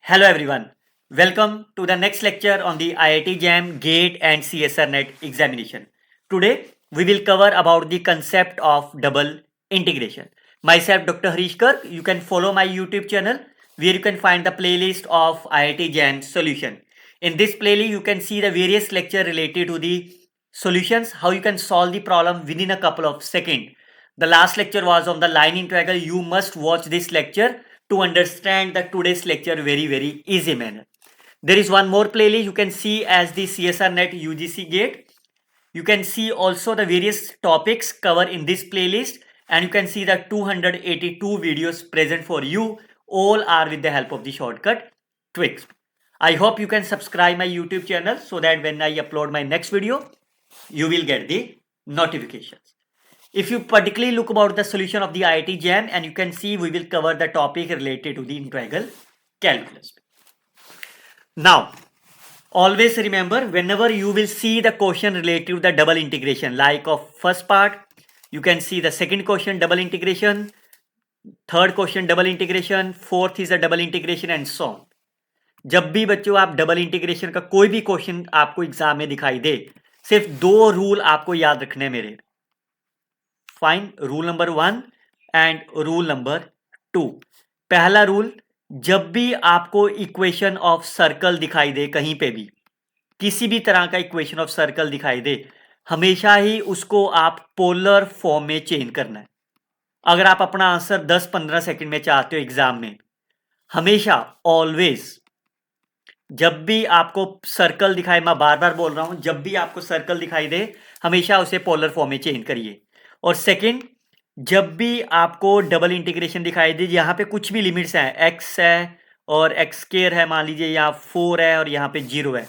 Hello everyone. Welcome to the next lecture on the IIT JAM GATE and CSR NET examination. Today we will cover about the concept of double integration. Myself Dr. Harish Garg. You can follow my YouTube channel where you can find the playlist of IIT JAM solution. In this playlist you can see the various lecture related to the solutions, how you can solve the problem within a couple of seconds. The last lecture was on the line integral. You must watch this lecture to understand the today's lecture very easy manner. There is one more playlist you can see as the CSR Net UGC Gate. You can see also the various topics covered in this playlist, and you can see the 282 videos present for you. All are with the help of the shortcut tricks. I hope you can subscribe my YouTube channel so that when I upload my next video, you will get the notifications. If you particularly look about the solution of the IIT JAM, and you can see we will cover the topic related to the integral calculus. Now, always remember, whenever you will see the question related to the double integration, like of first part, you can see the second question double integration, third question double integration, fourth is a double integration and so on. जब भी बच्चों आप double integration का कोई भी question आपको exam में दिखाई दे, सिर्फ दो रूल आपको याद रखने मेरे. Fine. Rule number 1 and rule number 2. पहला रूल, जब भी आपको इक्वेशन ऑफ सर्कल दिखाई दे, कहीं पे भी किसी भी तरह का इक्वेशन ऑफ सर्कल दिखाई दे, हमेशा ही उसको आप पोलर फॉर्म में चेंज करना है. अगर आप अपना आंसर 10-15 सेकंड में चाहते हो एग्जाम में, हमेशा ऑलवेज जब भी आपको सर्कल दिखाए, मैं बार बार बोल रहा हूं, जब भी आपको सर्कल दिखाई दे हमेशा उसे पोलर फॉर्म में चेंज करिए. और सेकंड, जब भी आपको डबल इंटीग्रेशन दिखाई दे, यहाँ पे कुछ भी लिमिट्स हैं, एक्स है और एक्स स्क्वायर है, मान लीजिए यहाँ 4 है और यहाँ पे 0 है,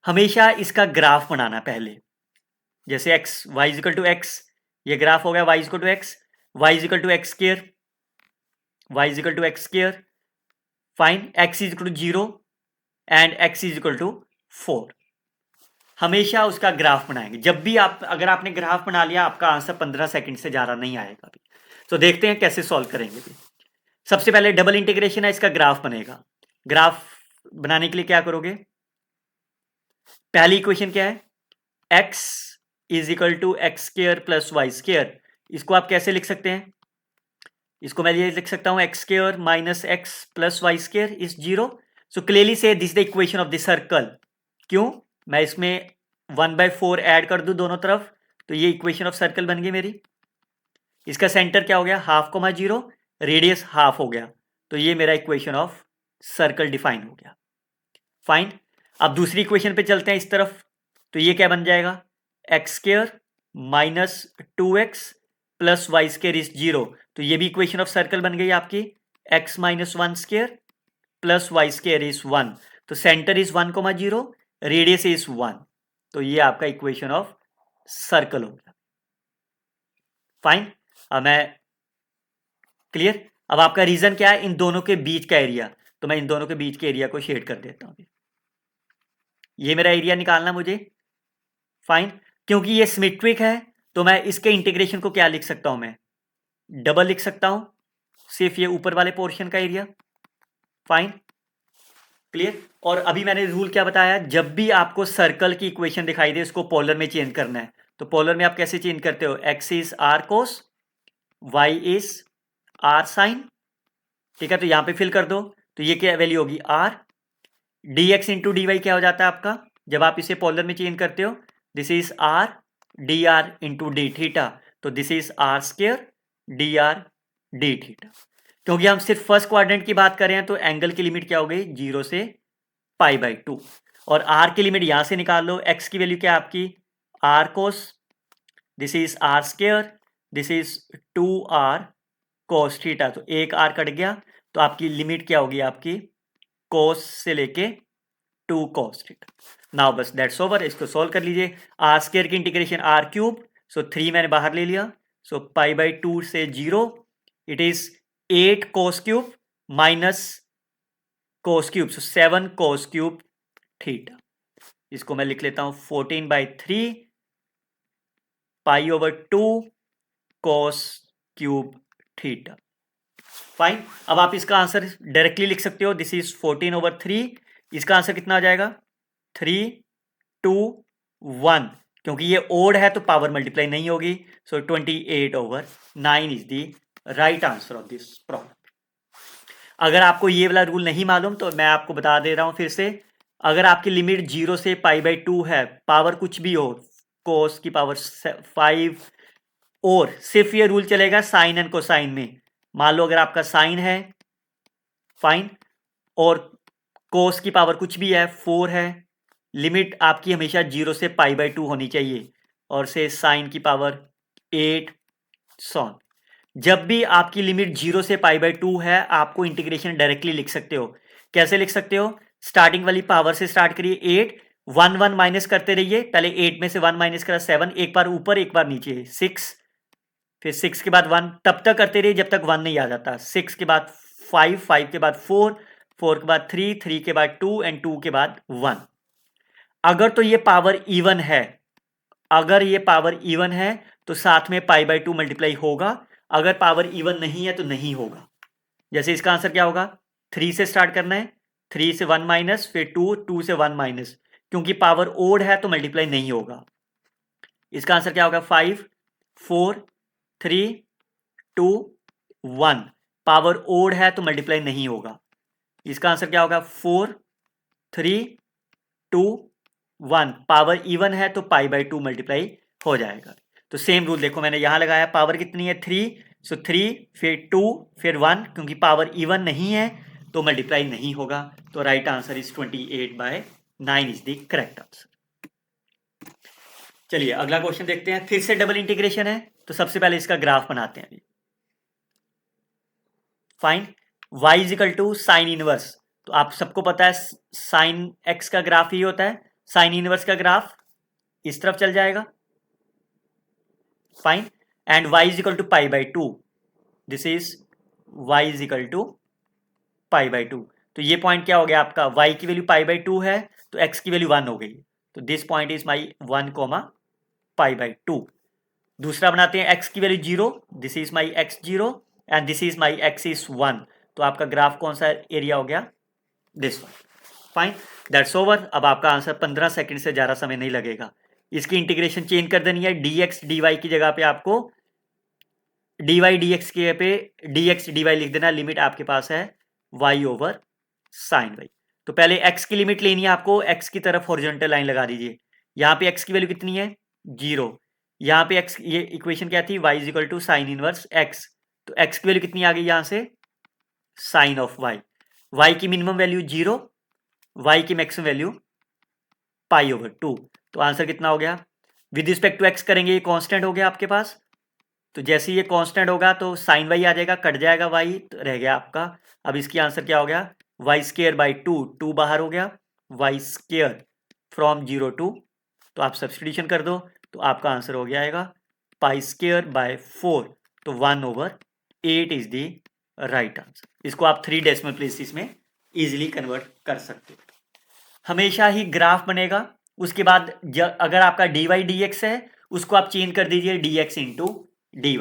हमेशा इसका ग्राफ बनाना पहले. जैसे x y is equal to x, ये ग्राफ हो गया y is equal to x, y is equal to x square, y is equal to x square. Fine. X is equal to 0 and x is equal to 4. हमेशा उसका ग्राफ बनाएंगे. जब भी आप, अगर आपने ग्राफ बना लिया, आपका आंसर 15 सेकंड से ज़्यादा नहीं आएगा. अभी तो देखते हैं कैसे सॉल्व करेंगे. भी सबसे पहले डबल इंटीग्रेशन है, इसका ग्राफ बनेगा. ग्राफ बनाने के लिए क्या करोगे? पहली इक्वेशन क्या है? x is equal to x square plus y square. इसको आप कैसे लिख सकते हैं? इसको मैं ये लिख सकता हूं, x square minus x plus y square is 0. So clearly से this the equation of the circle. क्यों? मैं इसमें 1/4 ऐड कर दूं दोनों तरफ, तो ये इक्वेशन ऑफ सर्कल बन गई मेरी. इसका सेंटर क्या हो गया? 1/2, 0. रेडियस हाफ हो गया, तो ये मेरा इक्वेशन ऑफ सर्कल डिफाइन हो गया. फाइन. अब दूसरी इक्वेशन पे चलते हैं इस तरफ, तो ये क्या बन जाएगा? X square minus 2x plus y square is 0. तो ये भी इक्वेशन ऑफ सर्कल बन गई आपकी. x minus 1 square plus y square is 1. तो सेंटर इज 1,0, रेडियस इज 1. तो ये आपका इक्वेशन ऑफ सर्कल हो गया. फाइन. अब मैं क्लियर. अब आपका रीजन क्या है? इन दोनों के बीच का एरिया. तो मैं इन दोनों के बीच के एरिया को शेड कर देता हूं. ये मेरा एरिया निकालना मुझे. फाइन. क्योंकि ये सिमेट्रिक है, तो मैं इसके इंटीग्रेशन को क्या लिख सकता हूं? मैं डबल लिख सकता हूं, सिर्फ ये ऊपर वाले पोर्शन का एरिया. फाइन. क्लियर. और अभी मैंने रूल क्या बताया? जब भी आपको सर्कल की इक्वेशन दिखाई दे, उसको पोलर में चेंज करना है. तो पोलर में आप कैसे चेंज करते हो? X is r cos, y is r sine. ठीक है, तो यहां पे फिल कर दो. तो ये क्या वैल्यू होगी? R. D x into d y क्या हो जाता है आपका जब आप इसे पोलर में चेंज करते हो? This is r d r into d theta. तो this is r square d r d theta. क्योंकि हम सिर्फ फर्स्ट क्वाड्रेंट की बात कर रहे हैं, तो एंगल की लिमिट क्या हो गई? 0 से π/2. और आर की लिमिट यहां से निकाल लो. एक्स की वैल्यू क्या है आपकी? R cos. This is r square. This is 2r cos theta. तो एक आर कट गया, तो आपकी लिमिट क्या होगी? आपकी कोस से लेके 2 कोस थीटा. नाउ बस दैट्स ओवर. इसको सोल्व कर लीजिए. आर स्क्वायर की इंटीग्रेशन आर क्यूब. सो 3 मैंने बाहर ले लिया. सो π/2 से 0, it is 8 cos cube minus cos cube. So 7 cos cube theta. इसको मैं लिख लेता हूं 14/3 π/2 कोस क्यूब थीटा. फाइन। अब आप इसका आंसर डायरेक्टली लिख सकते हो, दिस इज 14/3। इसका आंसर कितना आ जाएगा? 3, 2, 1। क्योंकि ये ओड है तो पावर मल्टीप्लाई नहीं होगी, सो 28/9 is the right answer of this problem. अगर आपको ये वाला रूल नहीं मालूम तो मैं आपको बता दे रहा हूं फिर से। अगर आपकी लिमिट 0 से π/2 है, पावर कुछ भी हो, कोस की पावर 5, और सिर्फ ये रूल चलेगा साइन एंड कोसाइन में। मान लो अगर आपका साइन है, फाइन, और कोस की पावर कुछ भी है 4 है, लिमिट आपकी हमेशा 0 से π/2 होनी चाहिए, और से साइन की पावर 8 सॉन। जब भी आपकी लिमिट 0 से π/2 है, आपको इंटीग्रेशन डायरेक्टली लिख सकते हो। कैसे लिख सकते हो? स्टार्टिंग वाली पावर से स्टार्ट करिए 8, 1 1 माइनस करते रहिए। पहले 8 में से 1 माइनस करा 7, एक बार ऊपर एक बार नीचे 6, फिर 6 के बाद 1, तब तक करते रहिए जब तक 1 नहीं आ जाता। 6 के बाद 5, 5 के बाद 4, 4 के बाद 3, 3 के बाद 2 एंड 2 के बाद 1। अगर तो ये पावर इवन है, अगर ये पावर इवन है तो साथ में π/2 मल्टीप्लाई होगा। अगर पावर इवन नहीं है तो नहीं होगा। जैसे इसका आंसर क्या होगा? 3 से स्टार्ट करना है, 3 से 1 माइनस, फिर 2, 2 से 1 माइनस। क्योंकि पावर ओड है तो मल्टीप्लाई नहीं होगा। इसका आंसर क्या होगा? 5, 4, 3, 2, 1। पावर ओड है तो मल्टीप्लाई नहीं होगा। इसका आंसर क्या होगा? 4, 3, 2, 1। पावर इवन है तो π/2 मल्टीप्लाई हो जाएगा। तो सेम रूल देखो मैंने यहां लगाया, पावर कितनी है? 3, सो 3 फिर 2 फिर 1। क्योंकि पावर इवन नहीं है तो मल्टीप्लाई नहीं होगा। तो right answer is 28/9 is the correct answer. चलिए अगला क्वेश्चन देखते हैं। फिर से डबल इंटीग्रेशन है, तो सबसे पहले इसका ग्राफ बनाते हैं। Fine, y is equal to sine inverse. तो आप सबको पता है साइन x का ग्राफ ही होता है। साइन इनवर्स का ग्राफ इस तरफ चल जाएगा, fine, and y is equal to π/2। This is y is equal to π/2। तो ये पॉइंट क्या हो गया आपका? y की वैल्यू π/2 है तो x की वैल्यू 1 हो गई। तो दिस पॉइंट इज माई 1, π/2। दूसरा बनाते हैं, x की value 0, this is my x 0 and this is my x is 1। तो आपका ग्राफ कौन सा एरिया हो गया? This one. Fine, that's over. अब आपका आंसर 15 सेकंड से ज़्यादा समय नहीं लगेगा। इसकी इंटीग्रेशन चेंज कर देनी है, dx dy की जगह पे आपको dy dx के पे dx dy लिख देना। लिमिट आपके पास है y/sin y। तो पहले x की लिमिट लेनी है आपको, x की तरफ हॉरिजॉन्टल लाइन लगा दीजिए। यहाँ पे x की वैल्यू कितनी है? 0। यहाँ पे x, ये इक्वेशन क्या थी? y is equal to sine inverse x। तो x की वैल्यू कितनी आ गई यहाँ से? Sine of y। y की मिनिमम वैल्यू 0, y की मैक्सिमम वैल्यू π/2। तो आंसर कितना हो गया? विद रिस्पेक्ट टू x करेंगे, ये कांस्टेंट हो गया आपके पास। तो जैसे ये कांस्टेंट होगा तो साइन y आ जाएगा, कट जाएगा y, तो रह गया आपका। अब इसकी आंसर क्या हो गया? y²/2, 2 बाहर हो गया, y² फ्रॉम 0 to, तो आप सब्सटीट्यूशन कर दो तो आपका आंसर हो गया π²/4। तो 1/8 इज द राइट आंसर। इसको आप 3 डेसिमल प्लेसेस में इजीली कन्वर्ट कर सकते हो। हमेशा ही ग्राफ बनेगा, उसके बाद अगर आपका dy dx है उसको आप चेंज कर दीजिए dx इंटू dy।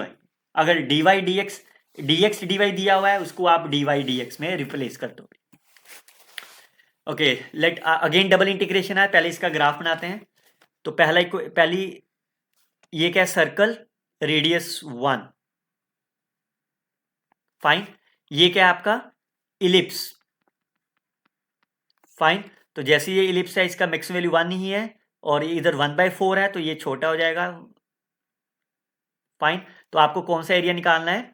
अगर dy dx dy दिया हुआ है उसको आप dy dx में रिप्लेस कर दो। Okay, let again double integration है। पहले इसका ग्राफ बनाते हैं। तो पहली ये क्या है? Circle, radius 1, fine. ये क्या है आपका? Ellipse, fine. तो जैसे ये इलिप्स है, इसका मैक्सिमम वैल्यू 1 ही है और ये इधर 1/4 है तो ये छोटा हो जाएगा, फाइन। तो आपको कौन सा एरिया निकालना है?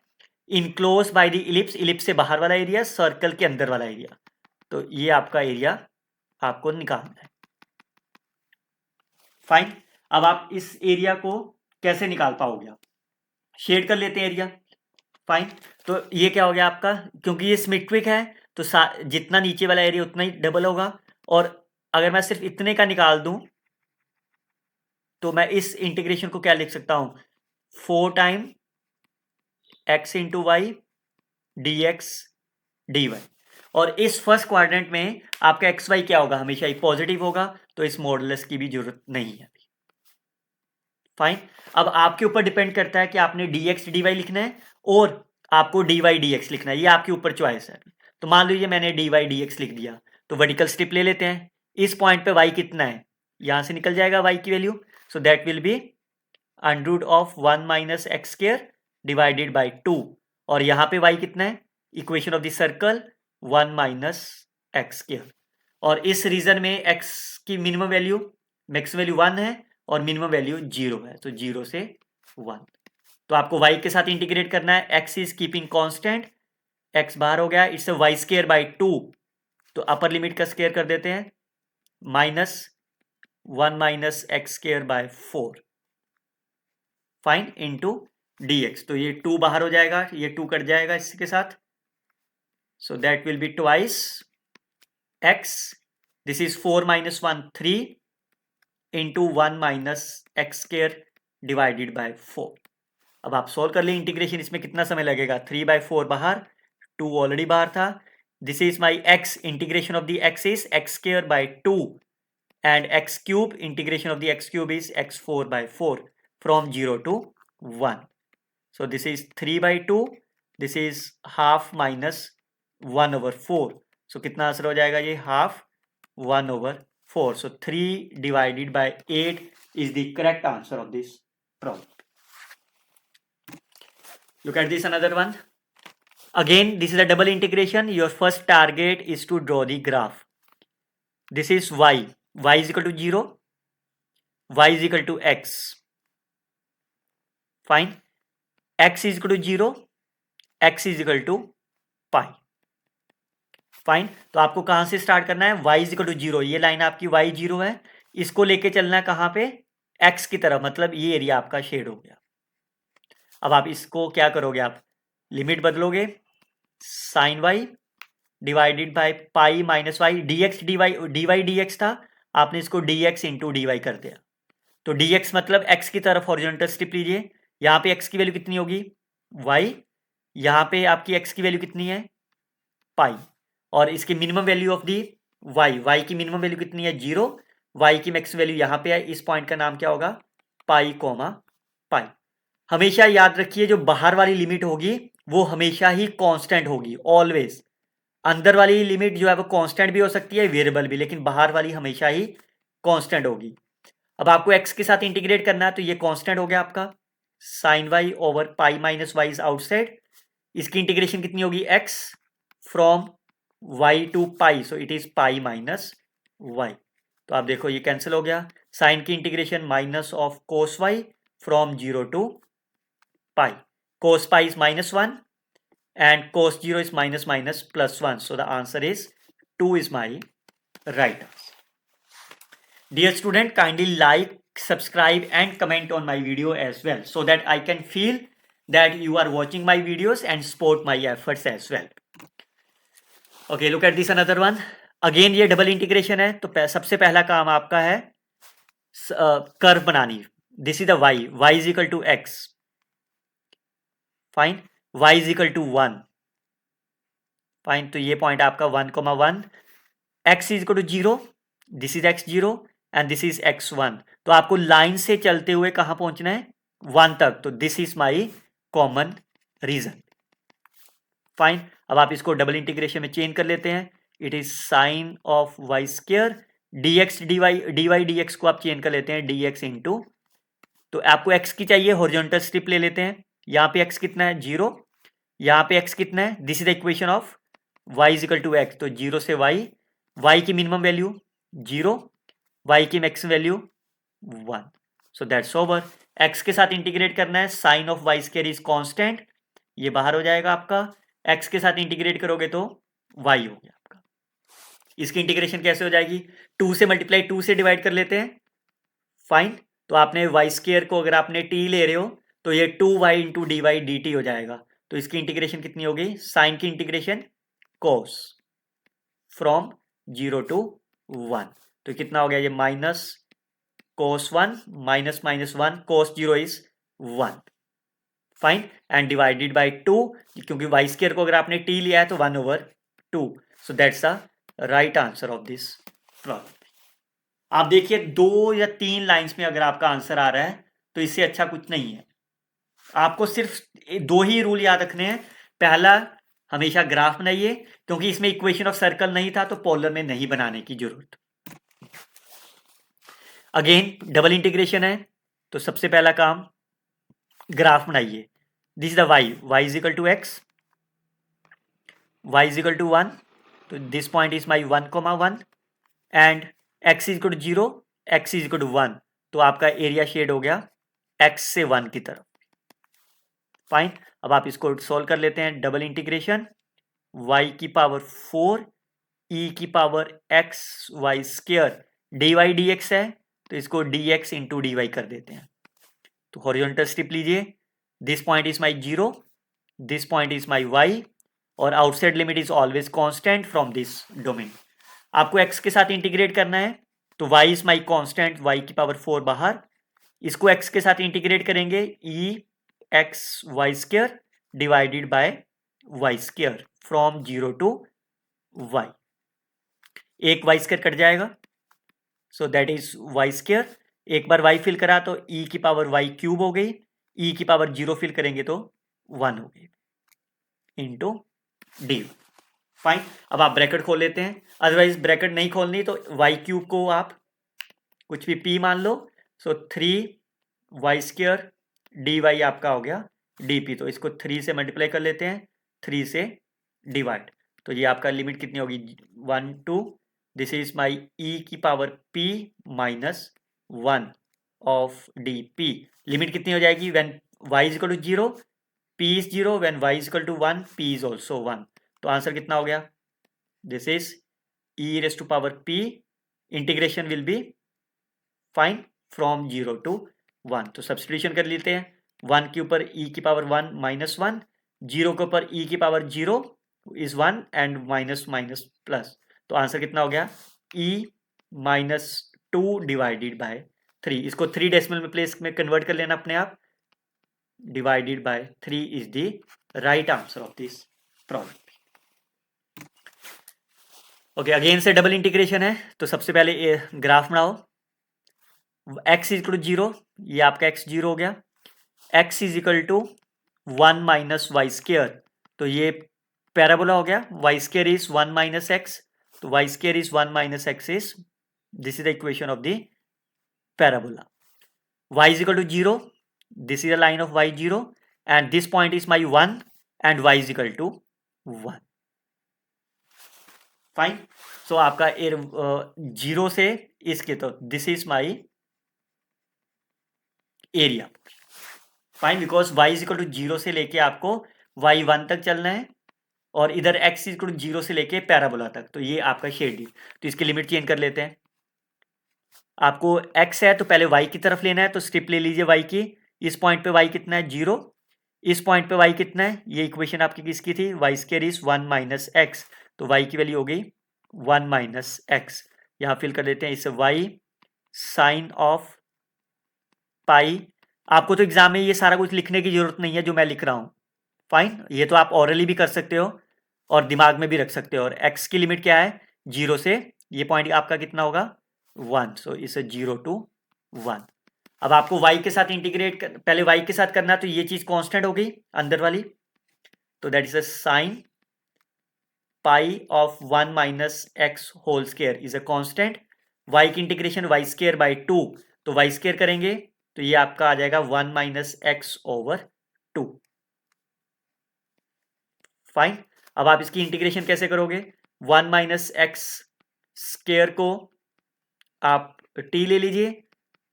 Enclose by the ellipse, ellipse से बाहर वाला एरिया, सर्कल के अंदर वाला एरिया। तो ये आपका एरिया आपको निकालना है, फाइन। अब आप इस एरिया को कैसे निकाल पाओगे? आप शेड कर लेते हैं एरिया, फाइन। तो ये क्या हो गया आपका? क्योंकि ये सिमेट्रिक है तो जितना नीचे वाला एरिया उतना ही डबल होगा। और अगर मैं सिर्फ इतने का निकाल दूं तो मैं इस इंटीग्रेशन को क्या लिख सकता हूं? 4 time x into y dx dy। और इस फर्स्ट क्वाड्रेंट में आपका एक्स वाई क्या होगा? हमेशा ही पॉजिटिव होगा, तो इस मॉडुलस की भी जरूरत नहीं है, फाइन। अब आपके ऊपर डिपेंड करता है कि आपने dx dy लिखना है और आपको dy dx लिखना है, ये आपके ऊपर चॉइस है। तो मान लीजिए मैंने dy dx लिख दिया, तो वर्टिकल स्ट्रिप ले लेते हैं। इस पॉइंट पे y कितना है, यहां से निकल जाएगा y की value, so that will be under of 1 minus x square divided by 2, और यहाँ पे y कितना है, equation of the circle 1 minus x square, और इस रीजन में x की मिनिमम वैल्यू, मैक्सिमम वैल्यू 1 है और मिनिमम वैल्यू 0 है, तो 0 से 1। तो आपको y के साथ इंटीग्रेट करना है, x is keeping constant, x बाहर हो गया, इट्स वाई स्क्वायर बाई 2, तो अपर लिमिट का स्क्वायर कर देते हैं, minus 1 minus x square by 4 fine into dx, तो ये 2 बाहर हो जाएगा, ये 2 कट जाएगा इसके साथ, so that will be twice x, this is 4 minus 1 3 into 1 minus x square divided bye 4। अब आप सॉल्व कर लिए इंटीग्रेशन, इसमें कितना समय लगेगा, 3 बाई 4 बाहर, 2 ऑलरेडी बाहर था, this is my x, integration of the x is x square by 2 and x cube, integration of the x cube is x4 by 4 from 0 to 1. So this is 3 by 2, this is half minus 1 over 4. So कितना answer हो जाएगा ये, half 1 over 4. So 3 divided by 8 is the correct answer of this problem. Look at this another one. Again, this is a double integration. Your first target is to draw the graph. This is y is equal to 0, y is equal to x, fine, x is equal to 0, x is equal to pi, fine. तो आपको कहां से start करना है, y is equal to 0, ये line आपकी y 0 है, इसको लेके चलना है कहां पे, x की तरफ, मतलब ये एरिया आपका शेड हो गया। अब आप इसको क्या करोगे, आप लिमिट बदलोगे, sine y divided by pi minus y, dx dy dx था, आपने इसको dx इंटू dy कर दिया, तो dx मतलब x की तरफ हॉरिजॉन्टल स्ट्रिप लीजिए, यहाँ पे x की वैल्यू कितनी होगी y, यहाँ पे आपकी x की वैल्यू कितनी है पाई, और इसकी minimum value of the y की मिनिमम वैल्यू कितनी है 0, y की मैक्सिमम वैल्यू यहाँ पे है, इस पॉइंट का नाम क्या होगा पाई कोमा पाई। हमेशा याद रखिए जो बाहर वाली लिमिट होगी वो हमेशा ही कांस्टेंट होगी, ऑलवेज। अंदर वाली लिमिट जो है वो कांस्टेंट भी हो सकती है, वेरिएबल भी, लेकिन बाहर वाली हमेशा ही कांस्टेंट होगी। अब आपको x के साथ इंटीग्रेट करना है, तो ये कांस्टेंट हो गया आपका sine y over pi minus y is outside, इसकी इंटीग्रेशन कितनी होगी x from y to pi, so it is pi minus y, तो आप देखो ये कैंसिल हो गया, साइन की integration minus of cos y from 0 to pi, cos pi is -1 and cos 0 is minus minus plus 1, so the answer is 2 is my right answer. Dear student, kindly like, subscribe and comment on my video as well, so that I can feel that you are watching my videos and support my efforts as well. Okay, look at this another one. Again ये double integration है, तो सबसे पहला काम आपका है curve बनानी, this is the y is equal to x, fine, y is equal to 1, fine, तो ये पॉइंट आपका 1,1, x is equal to 0, this is x0 and this is x1, तो आपको लाइन से चलते हुए कहां पहुंचना है 1 तक, तो this is my common region, fine. अब आप इसको डबल इंटीग्रेशन में चेंज कर लेते हैं, it is sine of y square, dx dy dx को आप चेंज कर लेते हैं dx इंटू, तो आपको x की चाहिए हॉरिजॉन्टल स्ट्रिप ले लेते हैं, यहाँ पे x कितना है 0, यहाँ पे x कितना है, this is the equation of y is equal to x, तो 0 से y की मिनिमम वैल्यू 0, y की maximum value 1, so that's over. x के साथ इंटीग्रेट करना है, sine of y square is constant, ये बाहर हो जाएगा आपका, x के साथ इंटीग्रेट करोगे तो y हो गया आपका, इसकी इंटीग्रेशन कैसे हो जाएगी, 2 से मल्टीप्लाई 2 से डिवाइड कर लेते हैं, फाइन, तो आपने वाई स्क्वायर को अगर आपने t ले रहे हो तो ये 2y into d y d t हो जाएगा, तो इसकी इंटीग्रेशन कितनी होगी, साइन की इंटीग्रेशन कोस फ्रॉम 0 टू 1, तो कितना हो गया ये minus cos 1 minus minus 1, cos 0 is 1, fine, and divided by 2, क्योंकि वाई स्क्वायर को अगर आपने t लिया है तो 1/2, so that's the right answer of this problem. आप देखिए 2 या 3 लाइंस में अगर आपका आंसर आ रहा है तो इससे अच्छा कुछ नहीं है, आपको सिर्फ 2 ही रूल याद रखने हैं, पहला हमेशा ग्राफ बनाइए, क्योंकि इसमें इक्वेशन ऑफ सर्कल नहीं था तो पोलर में नहीं बनाने की जरूरत। अगेन डबल इंटीग्रेशन है, तो सबसे पहला काम ग्राफ बनाइए। This is the y is equal to x, y is equal to 1, तो this point is my 1,1 and x is equal to 0, x is equal to 1, तो आपका एरिया शेड हो गया x से 1 की तरफ। फाइन, अब आप इसको सोल्व कर लेते हैं। डबल इंटीग्रेशन y की पावर 4 e की power x y square dy dx है, तो इसको dx इंटू dy कर देते हैं। तो हॉरिजॉन्टल स्ट्रिप लीजिए, this point is my 0, this point is my y, और outside limit is always constant from this domain. आपको x के साथ इंटीग्रेट करना है, तो y is my constant, y की पावर 4 बाहर, इसको x के साथ इंटीग्रेट करेंगे e x y square divided by y square from 0 to y, एक y स्क्वायर कट जाएगा, so that is y square. एक बार y फिल करा तो e की पावर y क्यूब हो गई, e की पावर 0 फिल करेंगे तो 1 हो गई इंटू डी। फाइन, अब आप ब्रैकेट खोल लेते हैं, अदरवाइज ब्रैकेट नहीं खोलनी तो y क्यूब को आप कुछ भी p मान लो, सो 3y स्क्वायर डी वाई आपका हो गया dp, तो इसको 3 से मल्टीप्लाई कर लेते हैं, 3 से डिवाइड, तो ये आपका लिमिट कितनी होगी 1 2, दिस इज माई e की power p minus 1 of dp। Limit कितनी हो जाएगी when y is equal to 0, p is 0, when y is equal to 1, p is also 1, तो आंसर कितना हो गया, this is e raise to power p, integration will be fine from 0 to 1, तो substitution कर लेते हैं, 1 के ऊपर e की पावर 1 माइनस 1, 0 के ऊपर e की power 0 is 1 and minus minus plus, तो आंसर कितना हो गया e माइनस 2 डिवाइडेड बाय 3, इसको 3 डेसिमल में प्लेस में कन्वर्ट कर लेना अपने आप, divided by 3 is the right answer of this problem. Okay, again से डबल इंटीग्रेशन है, तो सबसे पहले ग्राफ बनाओ, x इज इक्वल टू 0, ये आपका x 0 हो गया, x is equal to 1 minus y square, तो ये पैराबोला हो गया, y square is 1 minus x, तो y square is 1 minus x is, this is the equation of the parabola. y is equal to 0, this is the line of y 0 and this point is my 1 and y is equal to 1। Fine, so आपका 0 से इसके, तो this is my area. Fine, because y is equal to 0 से लेके आपको y 1 तक चलना है, और इधर x इज इक्वल टू 0 से लेके पैराबोला तक, तो ये आपका शेड है, तो इसकी लिमिट चेंज कर लेते हैं। आपको x है तो पहले y की तरफ लेना है, तो स्ट्रिप ले लीजिए y की, इस पॉइंट पे y कितना है 0, इस पॉइंट पे y कितना है, ये इक्वेशन आपकी किसकी थी, y square is 1 minus x, तो y की वैल्यू हो गई 1 माइनस एक्स, यहाँ फिल कर देते हैं इससे y साइन ऑफ पाई। आपको तो एग्जाम में ये सारा कुछ लिखने की जरूरत नहीं है जो मैं लिख रहा हूँ, फाइन, ये तो आप ऑरली भी कर सकते हो और दिमाग में भी रख सकते हो। और x की लिमिट क्या है 0 से, ये पॉइंट आपका कितना होगा 1, सो इसे 0 टू 1। अब आपको y के साथ इंटीग्रेट पहले y के साथ करना, तो ये चीज कांस्टेंट हो गई अंदर वाली, तो that is a sine pi of 1 minus x whole square is a constant, y की इंटीग्रेशन y स्क्वायर बाई 2, तो y स्क्वायर करेंगे तो ये आपका आ जाएगा 1 माइनस एक्स ओवर 2। फाइन, अब आप इसकी इंटीग्रेशन कैसे करोगे, 1 माइनस एक्स स्क्वायर को आप t ले लीजिए,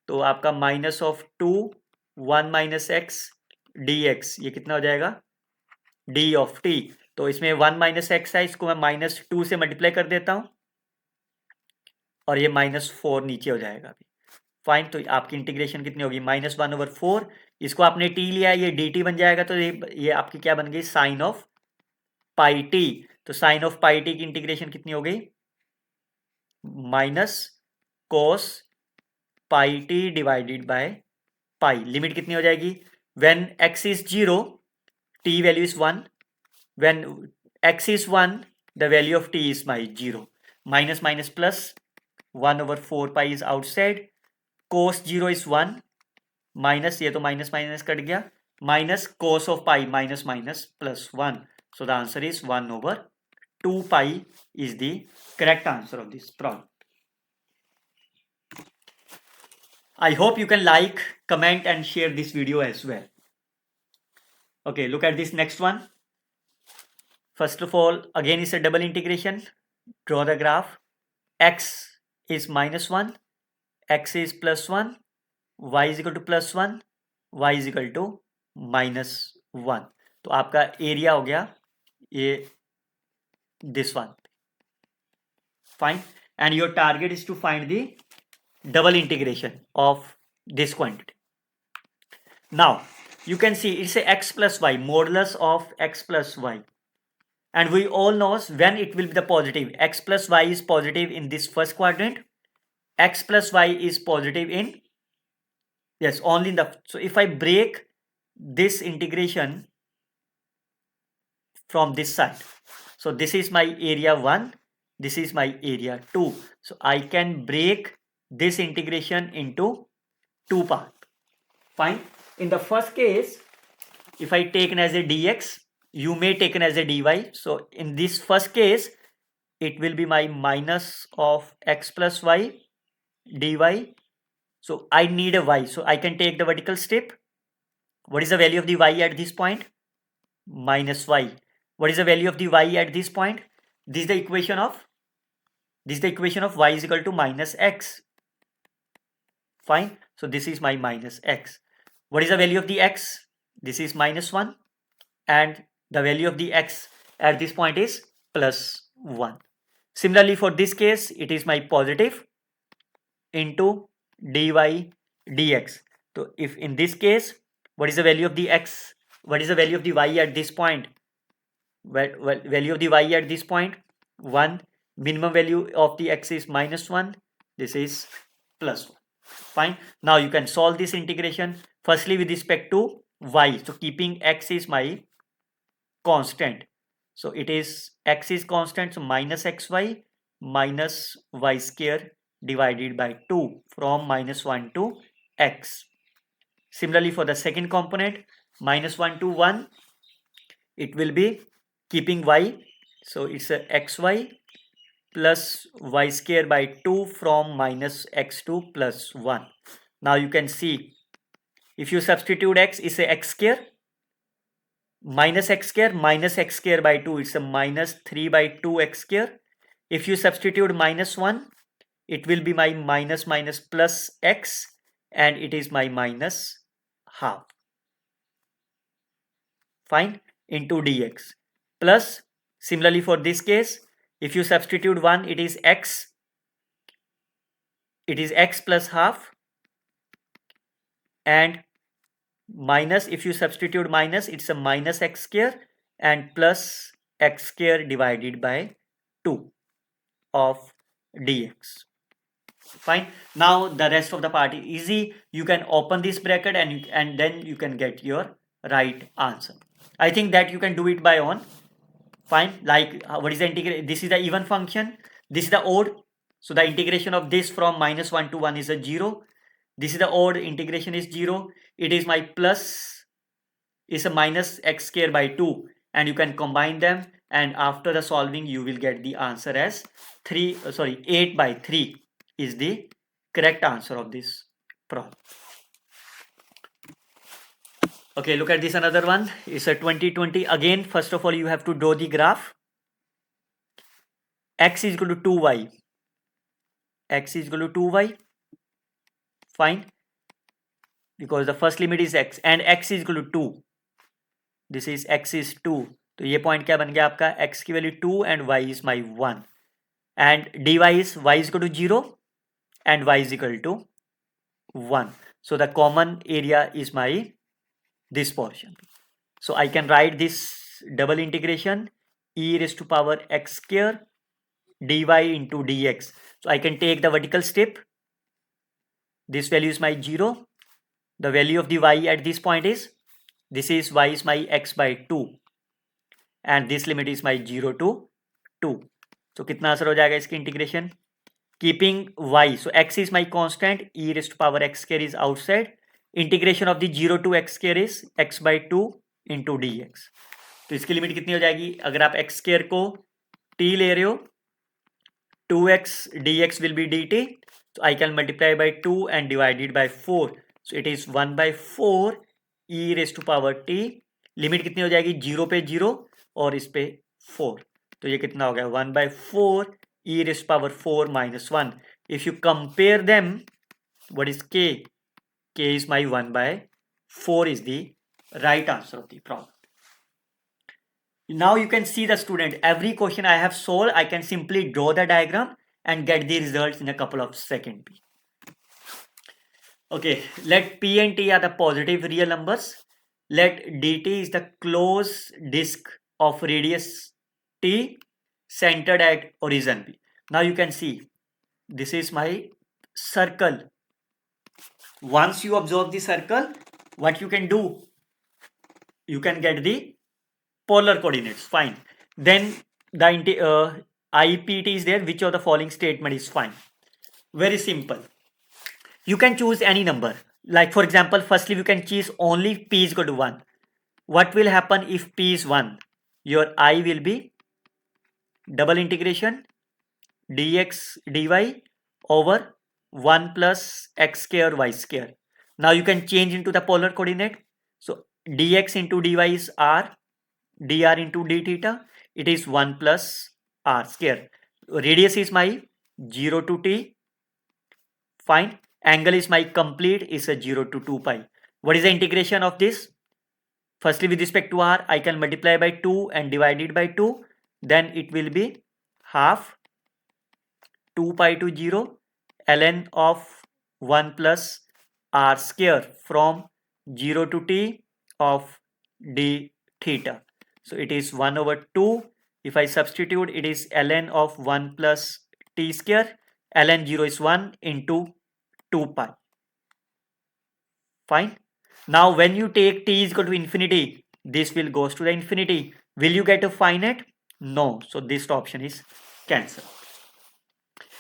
तो आपका minus of 2 1 minus x D x, ये कितना हो जाएगा d ऑफ t, तो इसमें 1 माइनस एक्स है, इसको मैं माइनस 2 से मल्टीप्लाई कर देता हूं, और ये माइनस 4 नीचे हो जाएगा अभी। फाइन, तो आपकी इंटीग्रेशन कितनी होगी माइनस 1 ओवर 4, इसको आपने t लिया, ये dt बन जाएगा, तो ये आपकी क्या बन गई साइन ऑफ पाई टी, तो साइन ऑफ पाई टी की इंटीग्रेशन कितनी हो गई minus cos pi T divided by pi, limit कितनी हो जाएगी when x is 0 t value is 1, when x is 1 the value of t is my 0, minus minus plus 1 over 4 pi is outside, cos 0 is 1 minus, ये तो minus minus cut गया, minus cos of pi minus minus plus 1, So the answer is 1 over 2 pi is the correct answer of this problem. I hope you can like, comment and share this video as well. Okay, look at this next one. First of all, again it's a double integration. Draw the graph. X is -1, x is +1, y is equal to +1, y is equal to -1. तो आपका area हो गया ये this one. Fine. And your target is to find the double integration of this quantity. Now you can see it's a x plus y, modulus of x plus y, and we all know when it will be the positive. X plus y is positive in this first quadrant, x plus y is positive in, yes, only in the, so if I break this integration from this side, so this is my area 1, this is my area 2, so I can break this integration into two parts. Fine. In the first case, if I taken as a dx, you may taken as a dy. So in this first case, it will be my minus of x plus y dy. So I need a y, so I can take the vertical step. What is the value of the y at this point? Minus y. What is the value of the y at this point? This is the equation of y is equal to minus x. Fine. So this is my minus x. What is the value of the x? This is -1, and the value of the x at this point is +1. Similarly, for this case, it is my positive into dy dx. So if in this case, what is the value of the x? What is the value of the y at this point? Well, value of the y at this point 1. Minimum value of the x is -1. This is +1. Fine. Now you can solve this integration firstly with respect to y. So keeping x is my constant. So it is x is constant. So minus xy minus y square divided by 2 from -1 to x. Similarly for the second component, -1 to 1, it will be keeping y. So it's a xy plus y square by 2 from minus x to +1. Now you can see if you substitute x, is a x square minus x square by 2, it's a minus 3 by 2 x square. If you substitute -1, it will be my minus plus x, and it is my minus half. Fine. Into dx plus, similarly for this case, if you substitute 1, it is x plus half, and minus, if you substitute minus, it's a minus x square and plus x square divided by 2 of dx. Fine. Now the rest of the part is easy. You can open this bracket and then you can get your right answer. I think that you can do it by own. Fine. Like what is the integration? This is the even function, this is the odd, so the integration of this from -1 to 1 is a 0. This is the odd, integration is 0. It is my plus is a minus x square by 2, and you can combine them, and after the solving you will get the answer as 8 by 3 is the correct answer of this problem. Okay, look at this another one. It's a 2020. Again, first of all, you have to draw the graph. X is equal to 2y. X is equal to 2y. Fine. Because the first limit is x and x is equal to 2. This is x is 2. तो ये point क्या बन गया आपका? X की value 2 and y is my 1. And dy is y is equal to 0 and y is equal to 1. So the common area is my this portion. So I can write this double integration e raised to power x square dy into dx. So I can take the vertical step. This value is my 0. The value of the y at this point is, this is y is my x by 2 and this limit is my 0 to 2. So कितना answer हो जाएगा इसकी integration? Keeping y, so x is my constant, e raised to power x square is outside. Integration of the 0 to x square is x by 2 into dx. तो इसकी limit कितनी हो जाएगी? अगर आप एक्स स्क्वायर को t ले रहे हो, 2x dx will be dt, so I can multiply by 2 and divided by 4, so it is 1 by 4 e raised to power t. Limit कितनी हो जाएगी? 0 पे 0 और इस पे 4, तो ये कितना हो गया? 1 by 4 e raised to power 4 minus 1. If you compare them, what is k? K is my 1 by 4 is the right answer of the problem. Now you can see the student, every question I have solved, I can simply draw the diagram and get the results in a couple of seconds. Okay, let P and T are the positive real numbers. Let dt is the closed disk of radius T centered at origin P. Now you can see, this is my circle. Once you observe the circle, what you can do? You can get the polar coordinates, fine. Then the IPT is there, which of the following statement is fine? Very simple. You can choose any number. Like for example, firstly you can choose only p is equal to 1. What will happen if p is 1? Your I will be double integration dx dy over 1 plus x square y square. Now you can change into the polar coordinate. So dx into dy is r, dr into d theta, it is 1 plus r square. Radius is my 0 to t, fine. Angle is my complete, is a 0 to 2 pi. What is the integration of this? Firstly, with respect to r, I can multiply by 2 and divide it by 2. Then it will be half 2 pi to 0 ln of 1 plus r square from 0 to t of d theta. So it is 1 over 2. If I substitute, it is ln of 1 plus t square. Ln 0 is 1 into 2 pi. Fine. Now when you take t is equal to infinity, this will goes to the infinity. Will you get a finite? No. So this option is cancelled.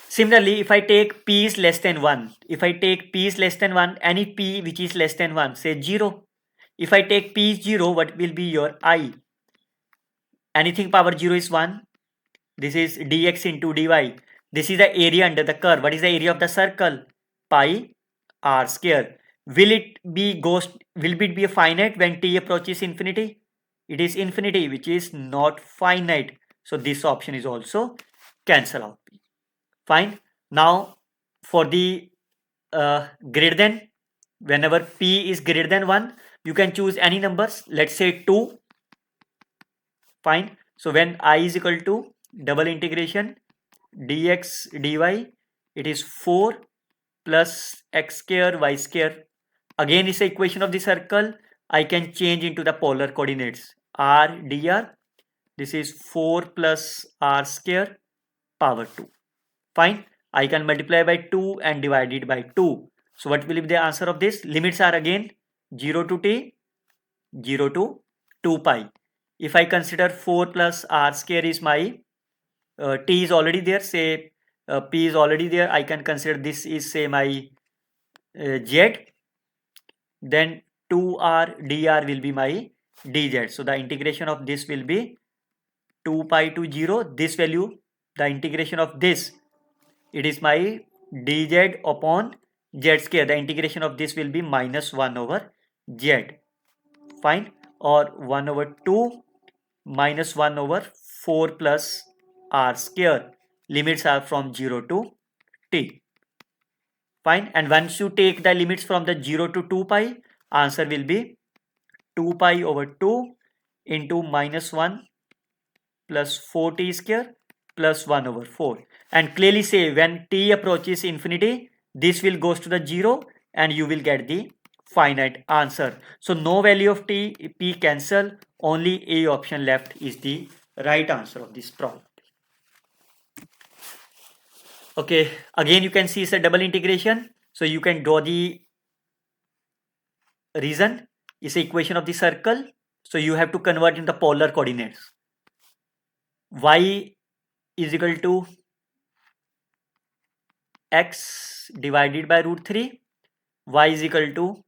Similarly, if I take p is less than 1, if I take p is less than 1, any p which is less than 1, say 0. If I take p is 0, what will be your I? Anything power 0 is 1. This is dx into dy. This is the area under the curve. What is the area of the circle? Pi r square. Will it be a finite when t approaches infinity? It is infinity, which is not finite. So this option is also cancel out. Fine. Now for the greater than, whenever p is greater than 1, you can choose any numbers. Let's say 2. Fine. So when I is equal to double integration dx dy, it is 4 plus x square y square. Again, it's the equation of the circle. I can change into the polar coordinates. R dr. This is 4 plus r square power 2. Fine. I can multiply by 2 and divide it by 2. So what will be the answer of this? Limits are again 0 to t, 0 to 2 pi. If I consider 4 plus r square is my t is already there, say p is already there, I can consider this is say my z, then 2r dr will be my dz. So the integration of this will be 2 pi to 0. This value, the integration of this, it is my dz upon z square. The integration of this will be minus 1 over z. Fine. Or 1 over 2 minus 1 over 4 plus r square. Limits are from 0 to t. Fine. And once you take the limits from the 0 to 2 pi, answer will be 2 pi over 2 into minus 1 plus 4t square plus 1 over 4. And clearly say when t approaches infinity, this will goes to the 0 and you will get the finite answer. So no value of t, p cancel, only A option left is the right answer of this problem. Okay, again you can see it's a double integration. So you can draw the reason. It's the equation of the circle. So you have to convert in the polar coordinates. Y is equal to x divided by root 3. Y is equal to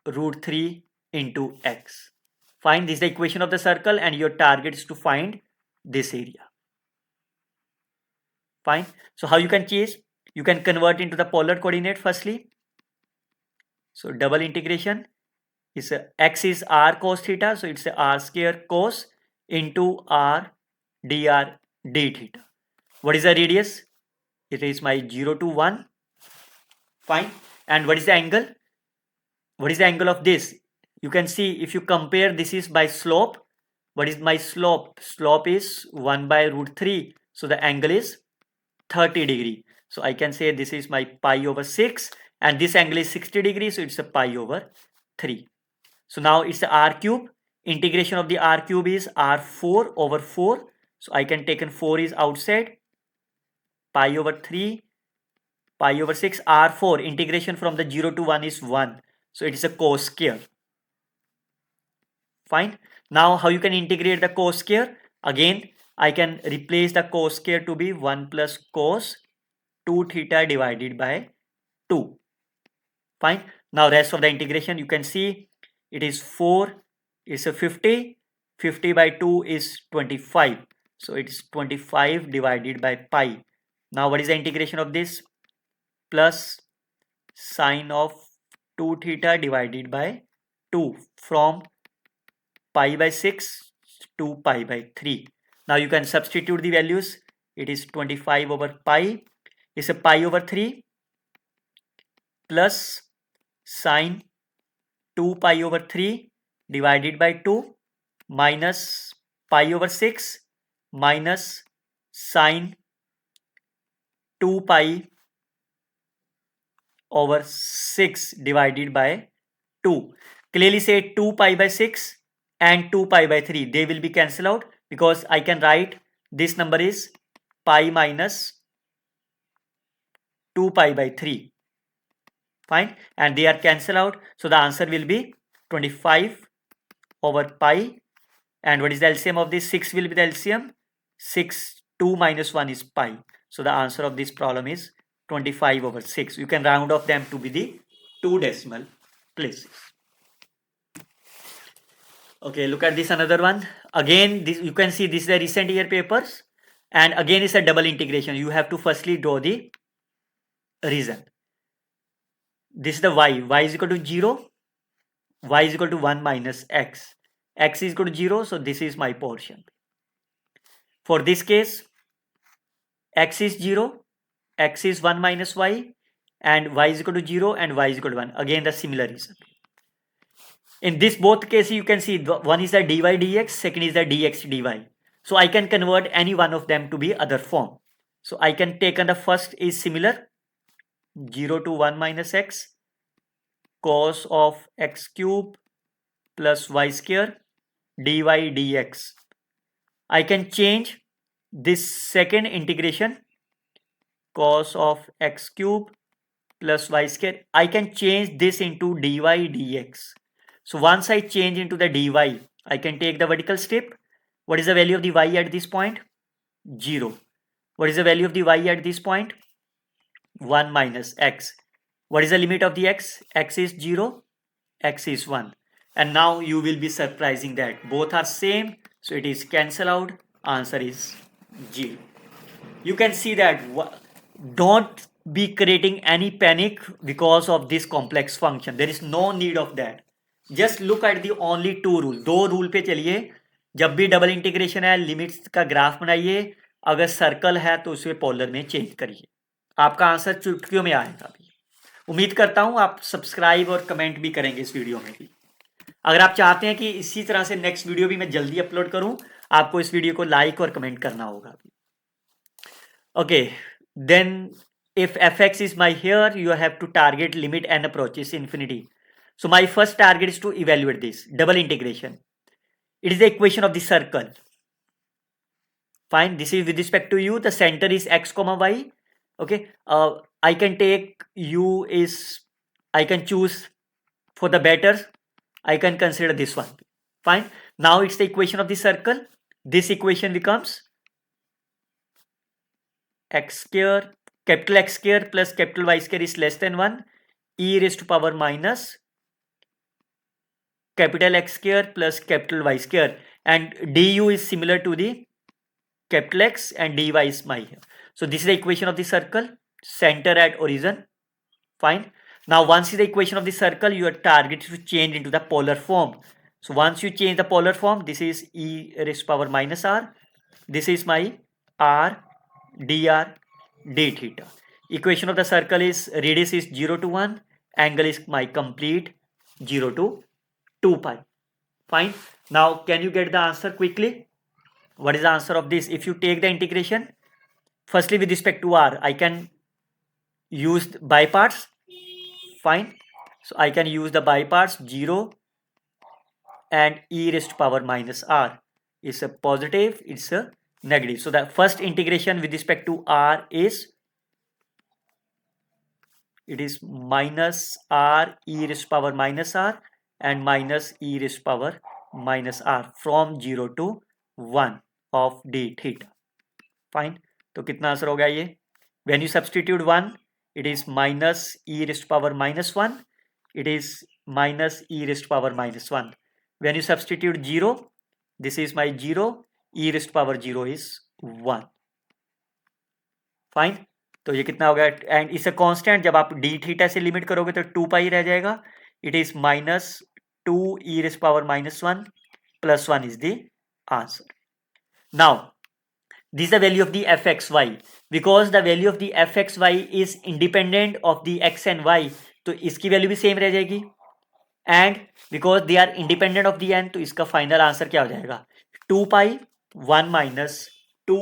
root 3 into x. Fine, this is the equation of the circle and your target is to find this area. Fine. So how you can change? You can convert into the polar coordinate firstly. So double integration is x is r cos theta. So it's a r square cos into r dr d theta. What is the radius? It is my 0 to 1. Fine. And what is the angle? What is the angle of this? You can see if you compare, this is by slope. What is my slope? Slope is 1 by root 3. So the angle is 30 degree. So I can say this is my pi over 6 and this angle is 60 degrees. So it's a pi over 3. So now it's the r cube. Integration of the r cube is r4 over 4. So I can take 4 is outside. Pi over 3. Pi over 6 r4. Integration from the 0 to 1 is 1. So it is a cos square. Fine. Now how you can integrate the cos square? Again, I can replace the cos square to be 1 plus cos 2 theta divided by 2. Fine. Now rest of the integration you can see it is 4 is a 50. 50 by 2 is 25. So it is 25 divided by pi. Now what is the integration of this? Plus sine of 2 theta divided by 2 from pi by 6 to pi by 3. Now you can substitute the values. It is 25 over pi is a pi over 3 plus sine 2 pi over 3 divided by 2 minus pi over 6 minus sine 2 pi over 6 divided by 2. Clearly say 2 pi by 6 and 2 pi by 3. They will be cancelled out because I can write this number is pi minus 2 pi by 3. Fine. And they are cancelled out. So the answer will be 25 over pi. And what is the LCM of this? 6 will be the LCM. 6, 2 minus 1 is pi. So the answer of this problem is 25 over 6. You can round off them to be the 2 decimal places. Okay, look at this another one. Again, this you can see this is the recent year papers. And again it's a double integration. You have to firstly draw the reason. This is the y. Y is equal to 0. Y is equal to 1 minus x. X is equal to 0. So this is my portion. For this case, x is 0. X is 1 minus y. And y is equal to 0 and y is equal to 1. Again the similar reason. In this both cases you can see one is the dy dx, second is the dx dy. So I can convert any one of them to be other form. So I can take on the first is similar 0 to 1 minus x cos of x cube plus y square dy dx. I can change this second integration cos of x cube plus y square. I can change this into dy dx. So once I change into the dy, I can take the vertical step. What is the value of the y at this point? 0. What is the value of the y at this point? 1 minus x. What is the limit of the x? X is 0, x is 1. And now you will be surprising that both are same. So it is cancel out. Answer is 0. You can see that don't be creating any panic because of this complex function. There is no need of that. Just look at the only 2 rule. 2 rule पे चलिए. जब भी double integration है limits का graph बनाइए. अगर circle है तो उसे पोलर में चेंज करिए. आपका आंसर चुटकियों में आएगा. अभी उम्मीद करता हूं आप सब्सक्राइब और कमेंट भी करेंगे इस वीडियो में भी. अगर आप चाहते हैं कि इसी तरह से नेक्स्ट वीडियो भी मैं जल्दी अपलोड करूं, आपको इस वीडियो को लाइक और कमेंट करना होगा. Okay, then if fx is my here, you have to target limit n approaches infinity. So my first target is to evaluate this double integration. It is the equation of the circle. Fine. This is with respect to u. The center is x comma y. Okay. I can take u is, I can choose for the better. I can consider this one. Fine. Now it's the equation of the circle. This equation becomes x square, capital X square plus capital Y square is less than 1. E raised to power minus capital X square plus capital Y square, and du is similar to the capital X and dy is my here. So this is the equation of the circle, center at origin. Fine. Now once is the equation of the circle, you are targeted to change into the polar form. So once you change the polar form, this is e raised to power minus r. This is my r dr d theta. Equation of the circle is radius is 0 to 1, angle is my complete 0 to 2 pi. Fine. Now can you get the answer quickly? What is the answer of this? If you take the integration, firstly with respect to r, I can use by parts. Fine. So I can use the by parts 0 and e raised to power minus r. It's a positive, it's a negative. So the first integration with respect to r is, it is minus r e raised to power minus r and minus e raised to power minus r from 0 to 1 of d theta. Fine. तो कितना answer हो गया ये? When you substitute 1, it is minus e raised to power minus 1. It is minus e raised to power minus 1. When you substitute 0, this is my 0, e raised to power 0 is 1. Fine. तो ये कितना हो गया? And इसे constant जब आप D theta से limit करोगे तो 2 पाई रह जाएगा. It is minus 2 e raised to power minus 1 plus 1 is the answer. Now this is the value of the fxy. Because the value of the fxy is independent of the x and y, तो इसकी value भी same रह जाएगी. And because they are independent of the n, तो इसका final answer क्या हो जाएगा? 2 पाई 1 माइनस 2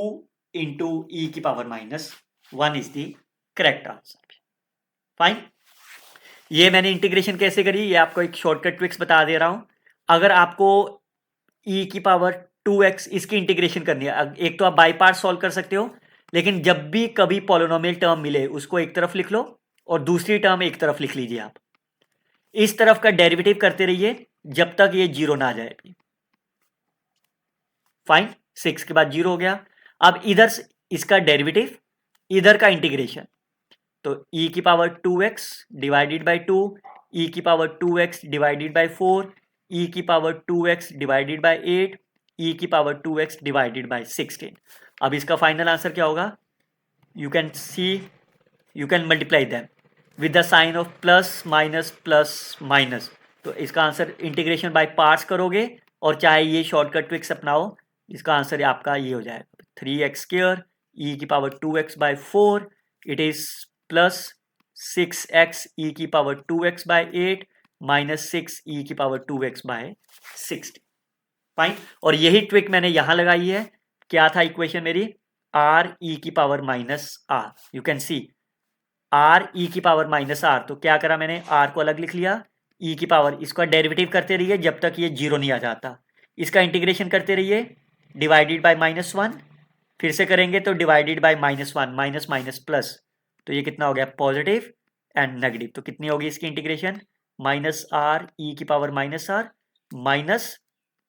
इंटू ई की power minus 1 is the correct answer. Fine. ये मैंने इंटीग्रेशन कैसे करी, ये आपको एक शॉर्टकट ट्रिक्स बता दे रहा हूं. अगर आपको ई की पावर 2x इसकी इंटीग्रेशन करनी है, एक तो आप बाई पार्ट सॉल्व कर सकते हो, लेकिन जब भी कभी पॉलिनोमियल टर्म मिले उसको एक तरफ लिख लो और दूसरी टर्म एक तरफ लिख लीजिए. आप इस तरफ का डेरिवेटिव करते रहिए जब तक ये 0 ना आ जाए. फाइन. 6 के बाद 0 हो गया. अब इधर इसका डेरिवेटिव, इधर का इंटीग्रेशन, तो e की power 2x divided by 2, e की power 2x divided by 4, e की power 2x divided by 8, e की पावर 2x डिवाइडेड बाई 16. अब इसका फाइनल आंसर क्या होगा? You can see, you can multiply them with the sine of plus minus. तो इसका answer integration by parts करोगे और चाहे ये शॉर्टकट ट्रिक्स अपनाओ, इसका आंसर आपका ये हो जाएगा 3x स्क्वायर e की power 2x by 4, it is plus 6x e की power 2x by 8 minus 6 e की पावर 2x बाय 60. फाइन. और यही ट्रिक मैंने यहां लगाई है. क्या था इक्वेशन मेरी? r e की power minus r. You can C r e की पावर माइनस r. तो क्या करा मैंने? r को अलग लिख लिया, e की पावर, इसका डेरिवेटिव करते रहिए जब तक ये 0 नहीं आ जाता. इसका इंटीग्रेशन करते रहिए डिवाइडेड बाय -1, फिर से करेंगे तो divided by -1, minus minus plus, तो ये कितना हो गया? Positive and negative. तो कितनी होगी इसकी इंटीग्रेशन? माइनस आर ई की power minus r minus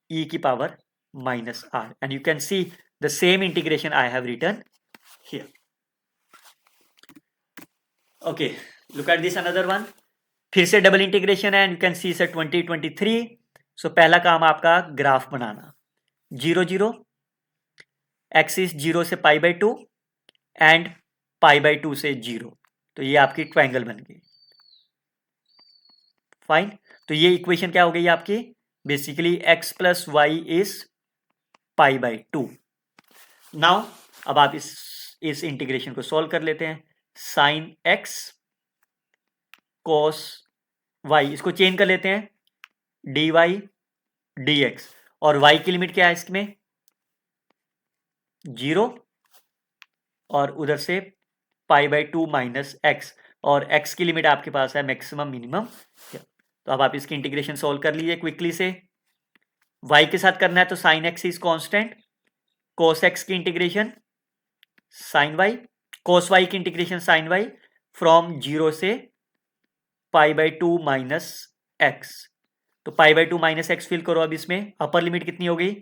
e की power minus r, and you can see the same integration I have written here. Okay, look at this another one. फिर से double integration है, and you can see इसे 2023. So पहला काम आपका graph बनाना. 0 0 axis 0 से pi by 2 and pi by 2 से 0. तो ये आपकी ट्रायंगल बन गई. फाइन. तो ये इक्वेशन क्या हो गई आपकी? Basically x plus y is pi by 2. Now अब आप इस इंटीग्रेशन को सॉल्व कर लेते हैं. साइन x कोस y, इसको चेंज कर लेते हैं dy dx, और y की लिमिट क्या है इसमें? 0, और उधर से पाई बाई 2 माइनस x, और x की लिमिट आपके पास है मैक्सिमम मिनिमम. तो अब आप इसकी इंटीग्रेशन सॉल्व कर लीजिए क्विकली से. y के साथ करना है तो sine x is constant, cos x की integration sine y, cos y की इंटीग्रेशन साइन y फ्रॉम 0 से पाई बाई 2 माइनस x. तो pi by 2 minus x fill करो. अब इसमें अपर लिमिट कितनी हो गई?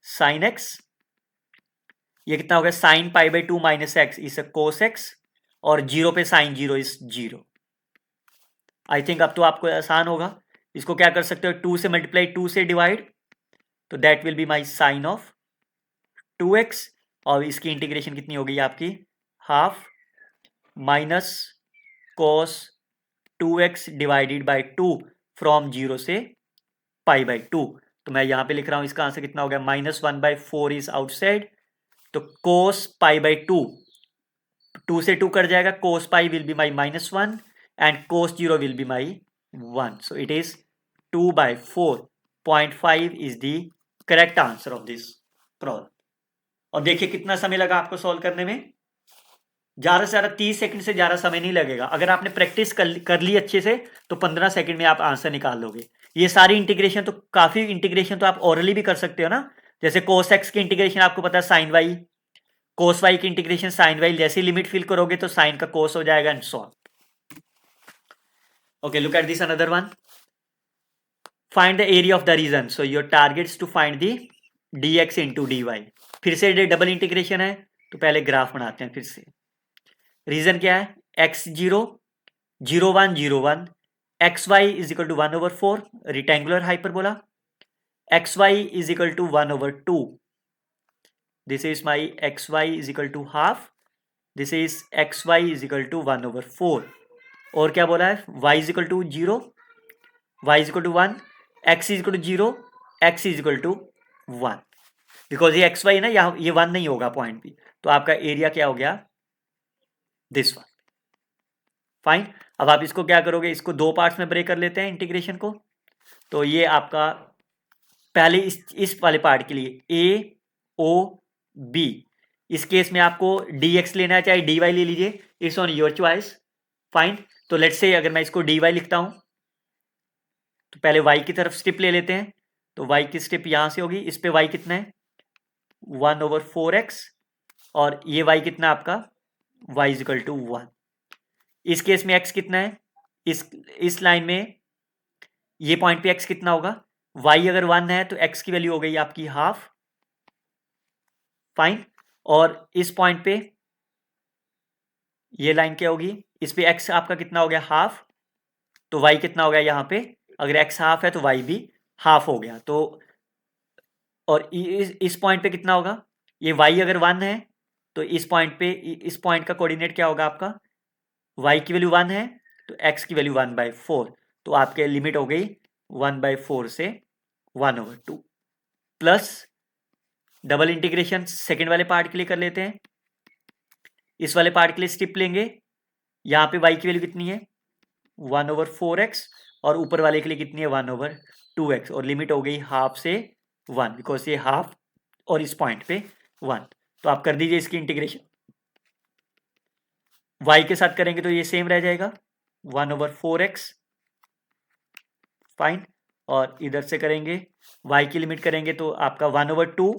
साइन x, ये कितना हो गया? Sine pi by 2 minus x is cos x, और 0 पे साइन 0 इज 0. आई थिंक अब तो आपको आसान होगा. इसको क्या कर सकते हो, 2 से मल्टीप्लाई, 2 से डिवाइड, तो that will be my sine of 2x, और इसकी इंटीग्रेशन कितनी हो गई आपकी, half minus cos 2x divided by 2 from 0 से पाई बाई 2। तो मैं यहां पे लिख रहा हूं, इसका आंसर कितना हो गया, -1/4 इज आउटसाइड, तो कोस पाई बाई 2, 2 से 2 कट जाएगा, cos pi will be my -1 and cos 0 will be my 1, so it is 2/4.5 is the correct answer of this problem. और देखिए कितना समय लगा आपको सॉल्व करने में, ज्यादा से ज्यादा 30 सेकंड से ज्यादा समय नहीं लगेगा। अगर आपने प्रैक्टिस कर ली अच्छे से तो 15 सेकंड में आप आंसर निकाल लोगे। ये सारी इंटीग्रेशन तो, काफी इंटीग्रेशन तो आप ओरली भी कर सकते हो ना, जैसे कोस एक्स की इंटीग्रेशन आपको पता है साइन वाई, कोस वाई की इंटीग्रेशन साइन वाई, जैसे लिमिट फिल करोगे तो साइन का कोस हो जाएगा and so on. Okay, look at this another one, find the area of the region, so your target's to find the dx into d y. फिर से double integration है, तो पहले ग्राफ बनाते हैं फिर से। रीजन क्या है, x0 0 1 0 1, xy is equal to 1/4, rectangular hyperbola, xy is equal to 1/2, this is my xy is equal to half, this is xy is equal to 1/4, और क्या बोला है, y is equal to 0, y is equal to 1, x is equal to 0, x is equal to 1, because ये xy है ना, यहाँ ये 1 नहीं होगा पॉइंट भी, तो आपका एरिया क्या हो गया, दिस वन। फाइन, अब आप इसको क्या करोगे, इसको दो पार्ट्स में ब्रेक कर लेते हैं इंटीग्रेशन को। तो ये आपका पहले इस वाले पार्ट के लिए a o b, इस केस में आपको dx लेना है चाहे dy ले लीजिए, it's on your choice. Fine, तो लेट्स से अगर मैं इसको dy लिखता हूं, तो पहले y की तरफ स्टेप ले लेते हैं, तो y की स्टेप यहां से होगी, इस पे y कितना है 1/4x, और ये y कितना आपका y इज इक्वल टू 1। इस केस में x कितना है, इस लाइन में ये पॉइंट पे x कितना होगा, y अगर 1 है तो x की वैल्यू हो गई आपकी हाफ। फाइन, और इस पॉइंट पे ये लाइन क्या होगी, इस पे x आपका कितना हो गया हाफ, तो y कितना हो गया यहाँ पे, अगर x हाफ है तो y भी हाफ हो गया। तो और इस पॉइंट पे कितना होगा, ये y अगर 1 है तो इस पॉइंट पे, इस पॉइंट का कोऑर्डिनेट क्या होगा आपका, y की वैल्यू 1 है तो x की वैल्यू 1/4, तो आपके लिमिट हो गई 1/4 से 1/2, प्लस डबल इंटीग्रेशन सेकेंड वाले पार्ट के लिए कर लेते हैं। इस वाले पार्ट के लिए स्टेप लेंगे, यहाँ पे y की वैल्यू कितनी है 1/4x, और ऊपर वाले के लिए कितनी है 1/2x, और लिमिट हो गई हाफ से 1, बिकॉज ये हाफ और इस पॉइंट पे 1। तो आप कर दीजिए इसकी इंटीग्रेशन, y के साथ करेंगे तो ये सेम रह जाएगा 1/4x। फाइन, और इधर से करेंगे y की लिमिट करेंगे तो आपका 1/2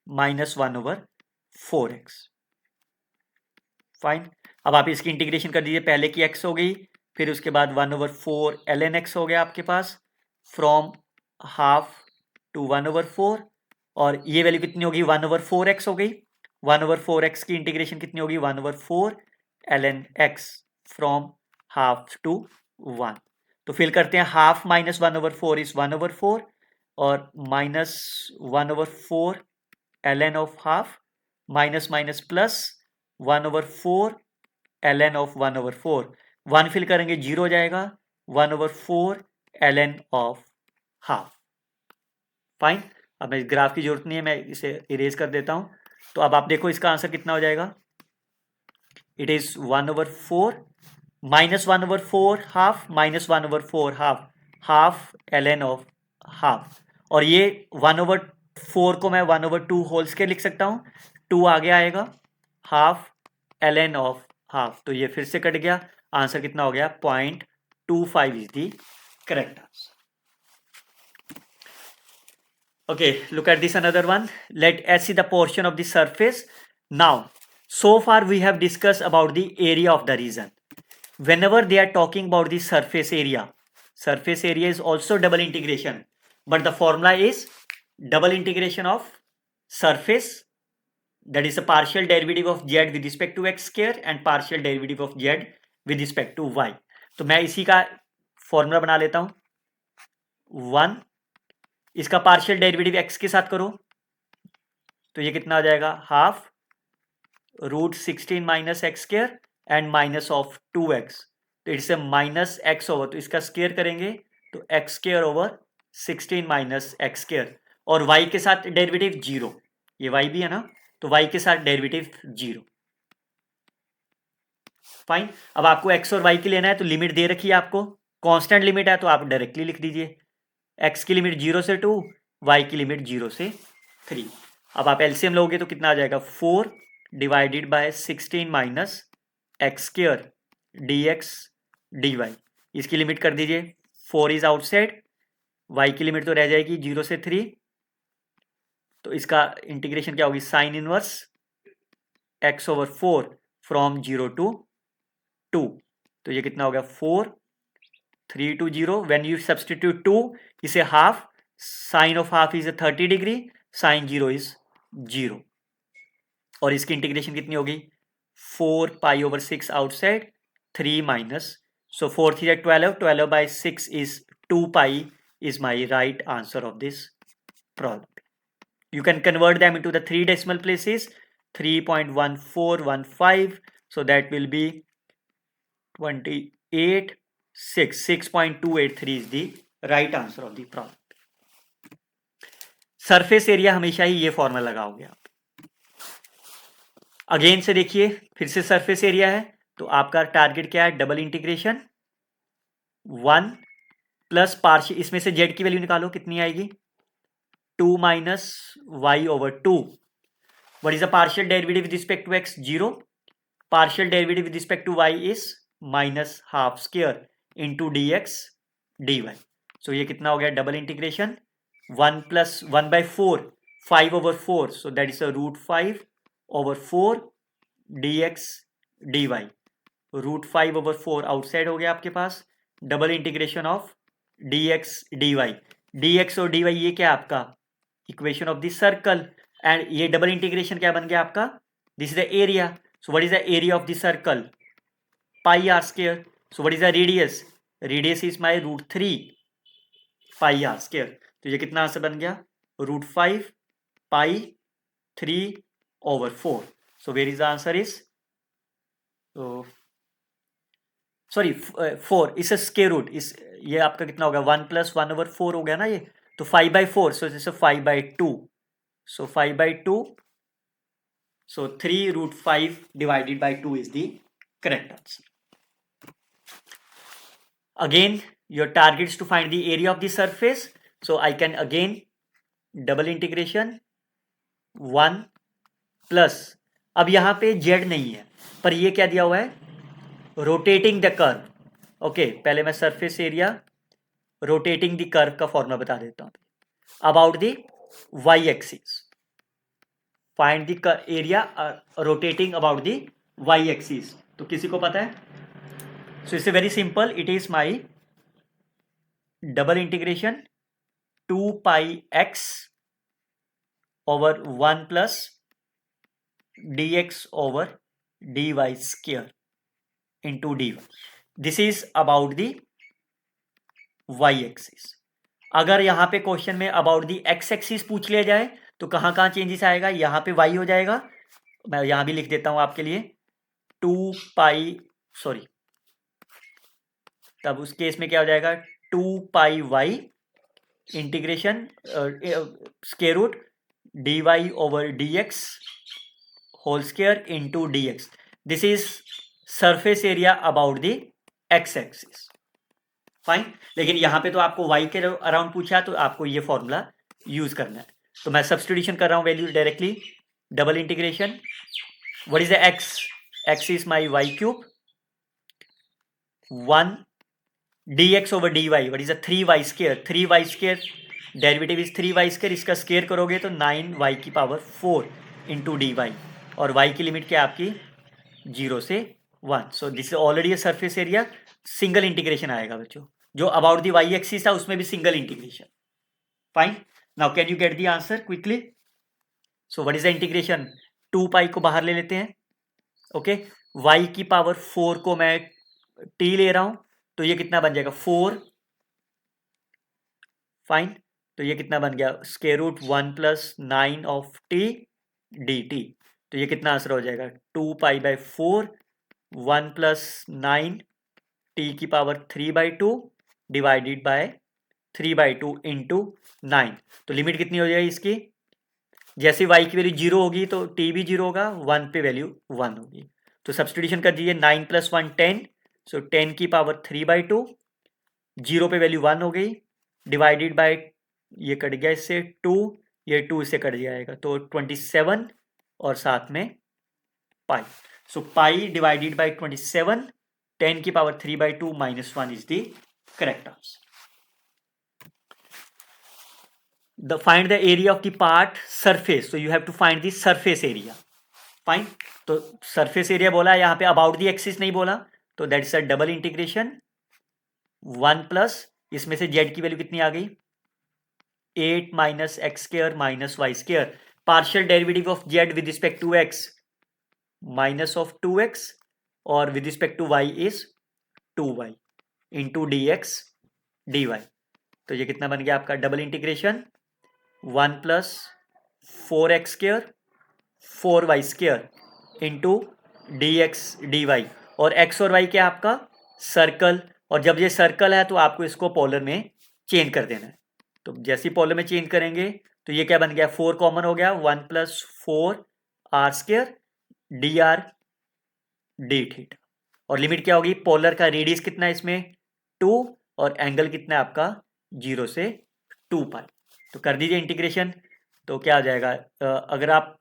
माइनस 1/4x। फाइन, अब आप इसकी इंटीग्रेशन कर दीजिए, पहले की x हो गई, फिर उसके बाद 1/4 ln x हो गया आपके पास, फ्रॉम हाफ टू 1/4, और ये वैल्यू कितनी होगी 1/4x हो गई, 1/4x की इंटीग्रेशन कितनी होगी 1/4 ln x from half to 1। तो फिल करते हैं, हाफ माइनस 1/4 इज 1/4, और minus 1/4 ln of half, minus minus plus 1/4 ln of 1/4, 1 fill करेंगे 0 हो जाएगा, 1/4 ln ऑफ हाफ। फाइन, अब मैं इस ग्राफ की जरूरत नहीं है, मैं इसे इरेज कर देता हूं। तो अब आप देखो इसका आंसर कितना हो जाएगा, it is 1/4 minus 1/4 half, minus 1/4 half, half ln of half, और ये 1/4 को मैं 1/2 होल स्क्वायर लिख सकता हूं, 2 आगे आएगा, हाफ ln ऑफ हाफ, तो ये फिर से कट गया, आंसर कितना हो गया 0.25 is the correct answer. Okay, look at this another one. Let us see the portion of the surface. Now, so far we have discussed about the area of the region. Whenever they are talking about the surface area is also double integration, but the formula is double integration of surface, that is a partial derivative of z with respect to x square and partial derivative of z with respect to y. तो मैं इसी का formula बना लेता हूं 1, इसका partial derivative x के साथ करो तो ये कितना आ जाएगा, half root 16 minus x square and minus of 2x, तो इट्स माइनस एक्स ओवर, तो इसका स्क्वायर करेंगे तो x square over 16 minus x square, और y के साथ डेरिवेटिव 0, ये y भी है ना, तो y के साथ डेरिवेटिव 0। फाइन, अब आपको x और y की लेना है तो लिमिट दे रखी है आपको, कांस्टेंट लिमिट है तो आप डायरेक्टली लिख दीजिए, x की लिमिट 0 से 2, y की लिमिट 0 से 3। अब आप एलसीएम लोगे तो कितना आ जाएगा, 4 divided by 16 minus x square d x d y, इसकी लिमिट कर दीजिए, 4 इज आउटसाइड, y की लिमिट तो रह जाएगी 0 से 3, तो इसका इंटीग्रेशन क्या होगी, sine inverse x over 4 from 0 to 2, तो ये कितना हो गया 4, 3 to 0, व्हेन यू सब्सटीट्यूट 2, इसे half, sine of half is 30 degree, sine 0 is 0, और इसकी इंटीग्रेशन कितनी होगी, 4 pi over 6 outside, 3 minus, so 4 3 12, 12 by 6 is 2 pi is my right answer of this problem. You can convert them into the 3 decimal places, 3.1415, so that will be 28 6, 6.283 is the right answer of the problem. Surface area हमेशा ही ये formula लगाओगे आप। Again से देखिए, फिर से surface area है तो आपका टारगेट क्या है, डबल इंटीग्रेशन 1 प्लस पार्शियल, इसमें से z की वैल्यू निकालो कितनी आएगी, 2 minus y over 2, what is the partial derivative with respect to x, 0, partial derivative with respect to y is minus half square into d x d y, so ये कितना हो गया, double integration 1 plus 1 by 4, 5 over 4, so that is root 5 over 4 d x d y, root 5 over 4 outside हो गया आपके पास, double integration of d x d y, d x और d y ये क्या आपका equation of the circle, and ये double integration क्या बन गया आपका, this is the area, so what is the area of the circle, pi r square, so what is the radius, radius is my root 3 pi r square, तो ये कितना answer बन गया, root 5 pi 3 over 4, so where is the answer is, sorry 4 इस square root, इस ये आपका कितना होगा 1 प्लस 1 ओवर 4 हो गया ना ये, तो 5 by 4, so this is 5 by 2, so 5 by 2, so 3 root 5 divided by 2 is the correct answer. Again your target is to find the area of the surface, so I can again double integration 1 plus, अब यहां पे z नहीं है पर ये क्या दिया हुआ है, रोटेटिंग द कर्व, ओके पहले मैं surface area rotating the curve का फॉर्मूला बता देता हूं, about the y axis, find the area rotating about the y axis, तो किसी को पता है, so it's very simple, it is my double integration 2 pi x over 1 plus dx over dy square into dy, this is about the y axis। अगर यहां पे question में about the x axis पूछ लिया जाए तो कहां कहां चेंजेस आएगा, यहां पे y हो जाएगा, मैं यहां भी लिख देता हूं आपके लिए 2 पाई, सॉरी तब उस केस में क्या हो जाएगा 2 pi y integration square root dy over dx whole square into dx, this is surface area about the x axis, fine. लेकिन यहां पे तो आपको y के अराउंड पूछा तो आपको ये फॉर्मूला यूज करना है, तो मैं सब्स्टिट्यूशन कर रहा हूं value directly, double integration what is the x, x is my y cube 1 dx over dy, what is the 3y square, 3y square derivative is 3y square, इसका स्क्वायर करोगे तो 9y की पावर 4 इंटू डी वाई, और y की limit क्या आपकी 0 से 1, so this is already surface area, single integration आएगा बच्चों, जो अबाउट दी y एक्सिस था उसमें भी single integration, fine. Now can you get the answer quickly, so what is the integration, 2 पाई को बाहर ले लेते हैं, ओके y की पावर 4 को मैं t ले रहा हूं, तो ये कितना बन जाएगा 4, फाइन। तो ये कितना बन गया square root 1 plus 9 of t d t. तो ये कितना आंसर हो जाएगा 2 पाई/4 1 प्लस 9 टी की पावर 3/2 डिवाइडेड बाय 3/2 इंटू 9। तो लिमिट कितनी हो जाएगी इसकी, जैसे y की वैल्यू 0 होगी तो t भी 0 होगा, 1 पे वैल्यू 1 होगी। तो सब्सटीट्यूशन कर दीजिए, 9 + 1 10, सो 10 की पावर 3/2, 0 पे वैल्यू 1 हो गई, डिवाइडेड बाय ये कट गया इससे 2, ये 2 इससे कट जाएगा तो 27 और साथ में पाई। सो पाई डिवाइडेड बाय 27, 10 की power 3/2 -1 is the correct answer. Find the area of the part surface, so you have to find the surface area. Fine. तो surface area बोला है, यहाँ पे about the axis नहीं बोला, तो that is a double integration 1 plus इसमें से z की वैल्यू कितनी आ गई 8 minus x square minus y square, partial derivative of z with respect to x minus of 2x और with respect to y is 2y into dx dy। तो ये कितना बन गया आपका double integration 1 plus 4x square 4y square into dx dy। और x और y क्या आपका सर्कल, और जब ये सर्कल है तो आपको इसको पोलर में चेंज कर देना है। तो जैसे ही पोलर में चेंज करेंगे तो ये क्या बन गया 4 कॉमन हो गया 1 plus 4 r square D r d theta. और लिमिट क्या होगी, पोलर का रेडियस कितना है इसमें 2 और एंगल कितना है आपका 0 से 2 पाई। तो कर दीजिए इंटीग्रेशन, तो क्या आ जाएगा अगर आप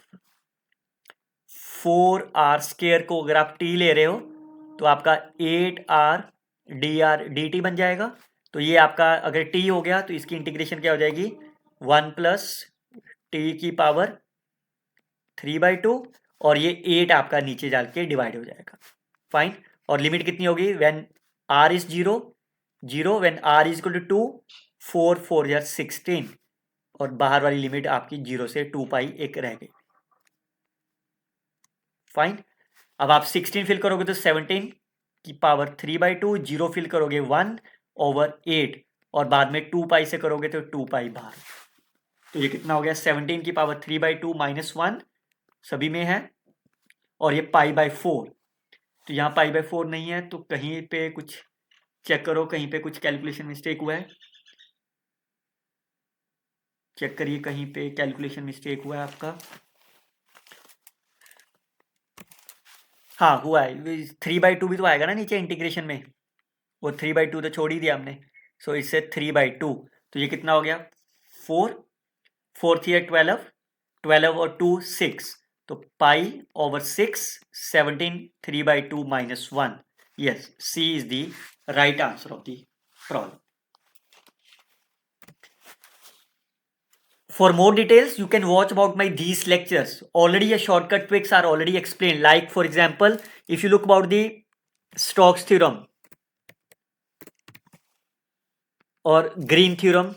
4r स्क्र को अगर आप t ले रहे हो तो आपका 8r dt बन जाएगा। तो ये आपका अगर t हो गया तो इसकी इंटीग्रेशन क्या हो जाएगी 1 प्लस टी की पावर 3/2 और ये 8 आपका नीचे जाके के डिवाइड हो जाएगा, फाइन। और लिमिट कितनी होगी when r is 0 when r is equal to 2 4 4 या 16 और बाहर वाली लिमिट आपकी 0 से 2 पाई एक रह गई, फाइन। अब आप 16 फिल करोगे तो 17 की पावर 3/2, 0 फिल करोगे 1/8 और बाद में 2 पाई से करोगे तो 2 पाई बाहर। तो ये कितना हो गया 17 की पावर 3/2 -1 सभी में है और ये π/4। तो यहाँ π/4 नहीं है तो कहीं पे कुछ चेक करो, कहीं पे कुछ कैलकुलेशन मिस्टेक हुआ है, चेक करिए कहीं पे कैलकुलेशन मिस्टेक हुआ है आपका। हाँ हुआ है, 3/2 भी तो आएगा ना नीचे इंटीग्रेशन में, वो 3/2 तो छोड़ ही दिया हमने, सो इससे 3/2। तो ये कितना हो गया 4 4 थी 12 12 और 2 6, तो π/6 17 3/2 -1। yes, C is the right answer of the problem. For more details, you can watch about my these lectures. Already a shortcut tricks are already explained. Like for example, if you look about the Stokes theorem or Green theorem,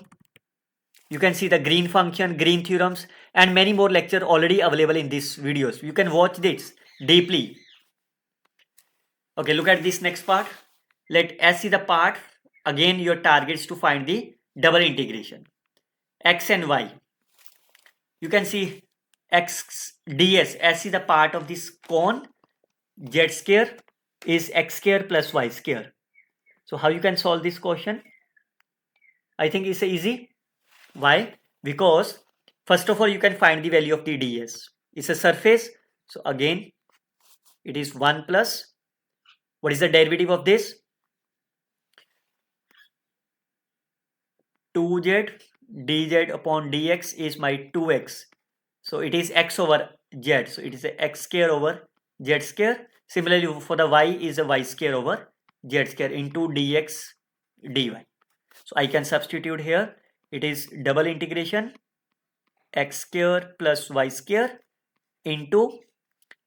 you can see the Green function, Green theorems, and many more lecture already available in these videos. You can watch this deeply. Okay, look at this next part. Let S see the part. Again, your target is to find the double integration. X and Y. You can see x ds, s is the part of this cone, z square is x square plus y square. So how you can solve this question? I think it's easy. Why? Because first of all you can find the value of the ds. It's a surface, so again it is 1 plus, what is the derivative of this? 2z dz upon dx is my 2x, so it is x over z, so it is a x square over z square. Similarly for the y is a y square over z square into dx dy. So I can substitute here, it is double integration x square plus y square into,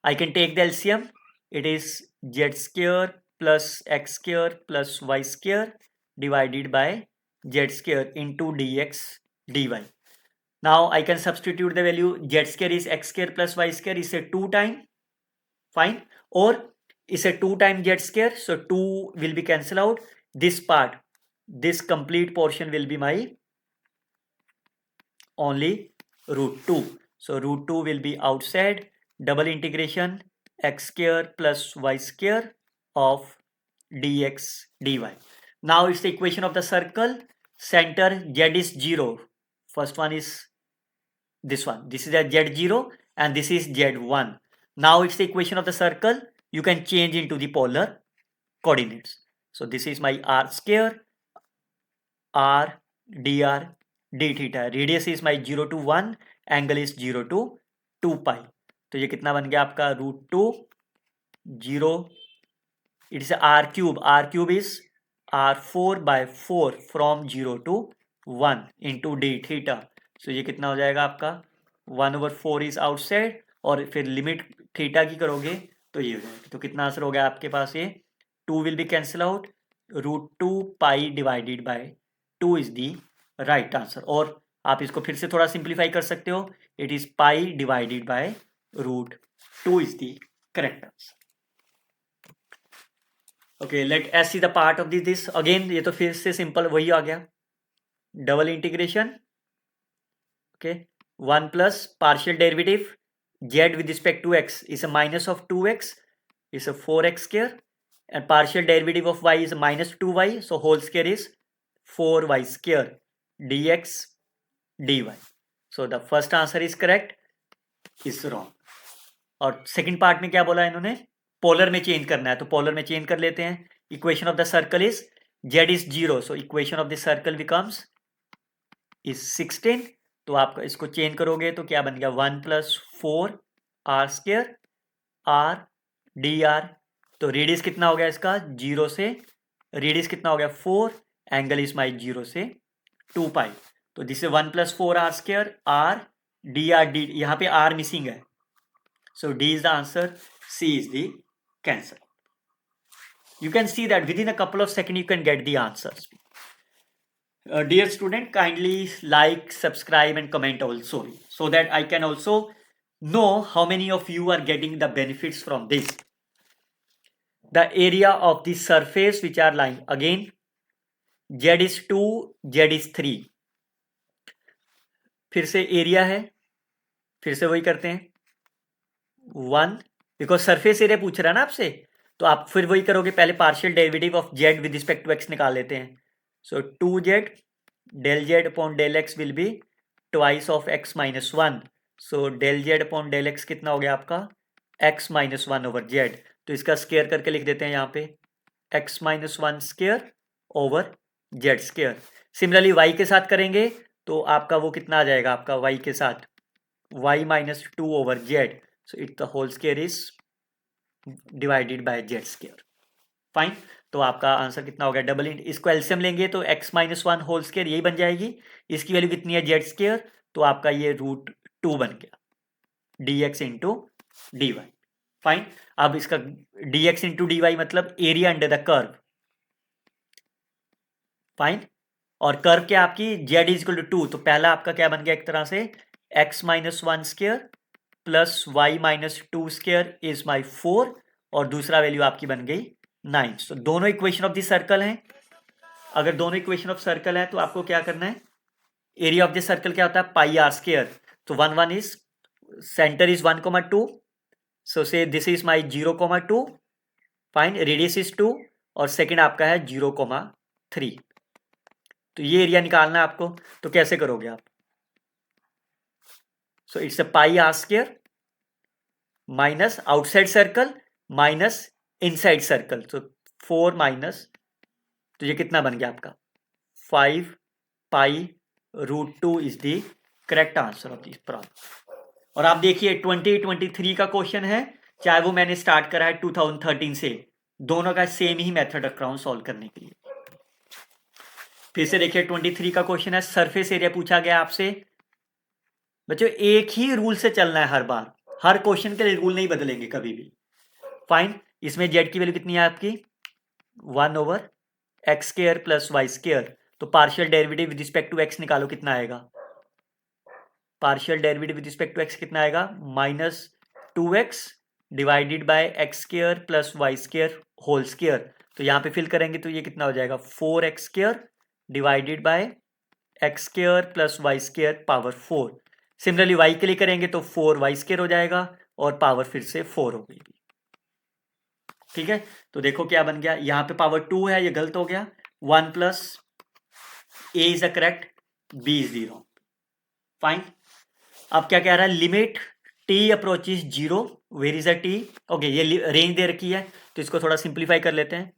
I can take the LCM, it is z square plus x square plus y square divided by z square into dx dy. Now I can substitute the value, z square is x square plus y square is a 2 time, fine, or is a 2 times z square, so 2 will be cancelled out, this part, this complete portion will be my only root 2. So root 2 will be outside. Double integration x square plus y square of dx dy. Now it's the equation of the circle. Center z is 0. First one is this one. This is a z0 and this is z1. Now it's the equation of the circle. You can change into the polar coordinates. So this is my r square, r dr d theta. Radius is my 0 to 1, angle is 0 to 2 pi. तो ये कितना बन गया आपका √2 0, it is r cube. R cube is r4 by 4 from 0 to 1 into d theta. So ये कितना हो जाएगा आपका 1/4 is outside और फिर लिमिट थीटा की करोगे तो ये हो जाएगा. तो कितना आंसर हो गया आपके पास ये 2 will be cancel out. √2 pi divided by 2 is the right answer. और आप इसको फिर से थोड़ा सिंप्लीफाई कर सकते हो. It is pi divided by √2 is the correct answer. Okay, let us see the part of this. Again ये तो फिर से सिंपल वही आ गया. Double integration. Okay, 1 plus partial derivative z with respect to x is a minus of 2x, is a 4x square, and partial derivative of y is a minus 2y, so whole square is 4y square dx dy. So the first answer is correct, is wrong. और second part में क्या बोला इन्होंने, polar में change करना है, तो polar में चेंज कर लेते हैं. Equation of the circle is z is 0, so equation of the circle becomes is 16. तो आप इसको चेंज करोगे तो क्या बन गया 1 plus 4 r square r dr. तो रेडियस कितना हो गया इसका 0 से, रेडियस कितना हो गया 4, एंगल इज माई 0 से 2 पाई. तो this 1 plus 4 r square r dr d, यहाँ पे r मिसिंग है. So D is the answer, C is the cancel. You can see that within a couple of seconds you can get the answers. Dear student, kindly like, subscribe and comment also so that I can also know how many of you are getting the benefits from this. The area of the surface which are lying, again Z is 2, Z is 3. फिर से area है, फिर से वही करते हैं 1, because surface area पूछ रहा है ना आपसे, तो आप फिर वही करोगे, पहले partial derivative of z with respect to x निकाल लेते हैं. So 2z del z upon del x will be twice of x minus 1. So del z upon del x कितना हो गया आपका x माइनस 1 ओवर z. तो इसका square करके लिख देते हैं यहाँ पे x minus 1 square over z square. Similarly y के साथ करेंगे तो आपका वो कितना आ जाएगा आपका y के साथ y minus 2 over z. So it the whole square is divided by z square. Fine. तो आपका आंसर कितना हो गया डबल इंट, इसको एलसीएम लेंगे तो x माइनस 1 होल स्क्वायर यही बन जाएगी. इसकी वैल्यू कितनी है z स्क्वायर, तो आपका ये √2 बन गया dx into d y. Fine. अब इसका dx इंटू डी वाई मतलब area under the curve. Fine. और कर्व क्या आपकी z इज इक्वल टू 2, तो पहला आपका क्या बन गया एक तरह से x minus 1 square plus y minus 2 square is my 4, और दूसरा वैल्यू आपकी बन गई 9. तो दोनों इक्वेशन ऑफ द सर्कल हैं. अगर दोनों इक्वेशन ऑफ सर्कल है तो आपको क्या करना है, एरिया ऑफ द सर्कल क्या होता है पाई आर स्क्वायर. तो 1 इज सेंटर इज 1,2, सो से this is my 0,2. Fine. Radius is 2 और सेकेंड आपका है 0,3. तो ये एरिया निकालना है आपको, तो कैसे करोगे आप. So it's a pi r square minus outside circle minus inside circle. So 4 minus, तो ये कितना बन गया आपका 5 pi √2 is the correct answer of this problem. और आप देखिए 2023 का क्वेश्चन है, चाहे वो मैंने स्टार्ट करा है 2013 से, दोनों का सेम ही मेथड रख रहा हूं सॉल्व करने के लिए. फिर से देखिए 23 का क्वेश्चन है, सरफेस एरिया पूछा गया आपसे. बच्चों एक ही रूल से चलना है हर बार, हर क्वेश्चन के लिए रूल नहीं बदलेंगे कभी भी. फाइन. इसमें z की वैल्यू कितनी है आपकी 1 over x square plus y square. तो partial derivative with respect to x निकालो कितना आएगा, partial derivative with respect to x कितना आएगा -2x divided by x square plus y square whole square. तो यहाँ पे फिल करेंगे तो ये कितना हो जाएगा 4x² divided by x² plus y² power 4। Similarly y के लिए करेंगे तो 4y² हो जाएगा और पावर फिर से 4 हो गई। ठीक है, तो देखो क्या बन गया, यहाँ पे पावर 2 है, ये गलत हो गया। 1 plus a is the correct, b is the wrong. Fine. अब क्या कह रहा है, limit t approaches 0 where is a t। Okay, ये रेंज दे रखी है तो इसको थोड़ा सिंप्लीफाई कर लेते हैं।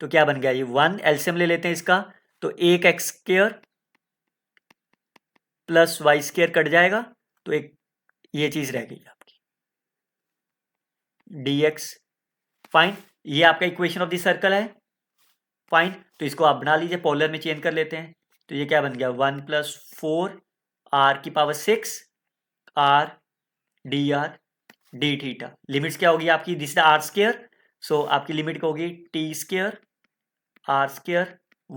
तो क्या बन गया, ये 1 एलसीएम ले लेते हैं इसका, तो एक x² प्लस y² कट जाएगा तो एक ये चीज रह गई आपकी dx। फाइन, ये आपका इक्वेशन ऑफ द सर्कल है। फाइन, तो इसको आप बना लीजिए, पोलर में चेंज कर लेते हैं। तो ये क्या बन गया, 1 प्लस 4 r की power 6 r dr D theta. Limits क्या होगी आपकी, दिस आर स्क्वायर, सो आपकी लिमिट क्या होगी t² r²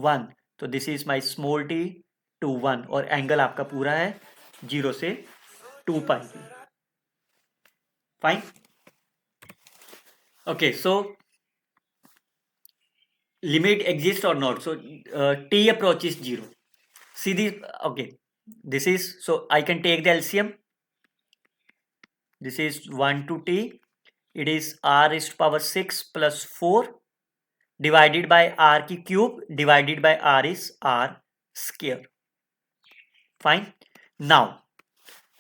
1, तो this is my small t to 1, और एंगल आपका पूरा है 0 से 2 pi. Fine. Okay, so limit exists or not, so t approaches 0. See the, okay, this is, so I can take the LCM. This is 1 to t, it is r raised to power 6 plus 4 divided by r की cube divided by r is r square. Fine. Now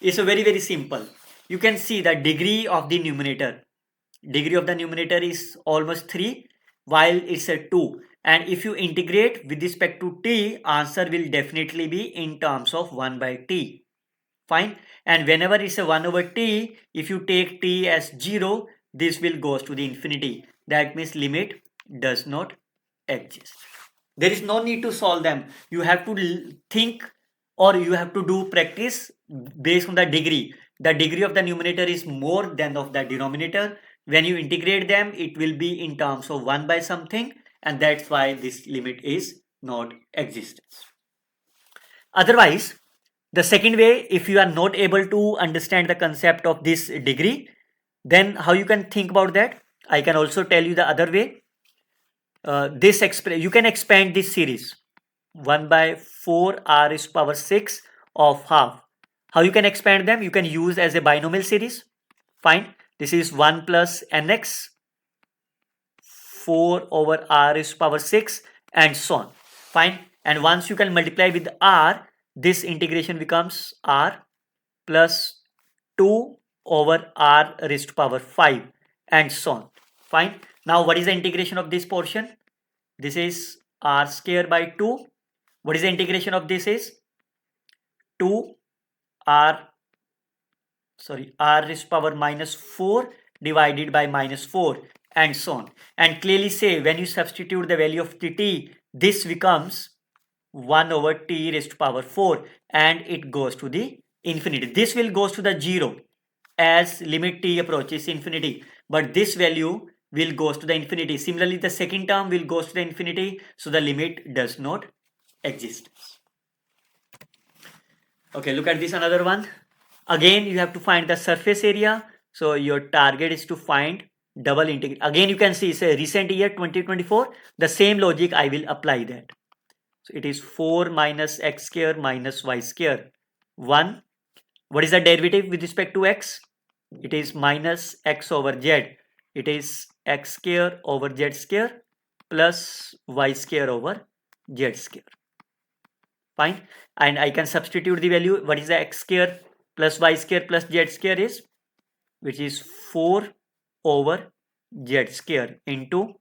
it's a very simple. You can see the degree of the numerator. Degree of the numerator is almost 3 while it's a 2, and if you integrate with respect to t, answer will definitely be in terms of 1 by t. Fine. And whenever it's a 1 over t, if you take t as 0, this will goes to the infinity. That means limit does not exist. There is no need to solve them. You have to think, or you have to do practice based on the degree. The degree of the numerator is more than of the denominator. When you integrate them, it will be in terms of 1 by something, and that's why this limit is not existence. Otherwise, the second way, if you are not able to understand the concept of this degree, then how you can think about that? I can also tell you the other way. You can expand this series 1 by 4 r is power 6 of half. How you can expand them? You can use as a binomial series. Fine. This is 1 plus nx 4 over r is power 6 and so on. Fine. And once you can multiply with r, this integration becomes r plus 2 over r raised to power 5 and so on. Fine. Now what is the integration of this portion? This is r square by 2. What is the integration of this is 2 r raised to power minus 4 divided by minus 4 and so on. And clearly say, when you substitute the value of t, this becomes 1 over t raised to power 4, and it goes to the infinity. This will goes to the 0 as limit t approaches infinity, but this value will goes to the infinity. Similarly, the second term will goes to the infinity, so the limit does not exist. Okay, look at this another one. Again, you have to find the surface area. So your target is to find double integral. Again, you can see it's a recent year 2024. The same logic I will apply that. So it is 4 minus x square minus y square 1. What is the derivative with respect to x? It is minus x over z. It is x square over z square plus y square over z square. Fine. And I can substitute the value. What is the x square plus y square plus z square is? Which is 4 over z square into.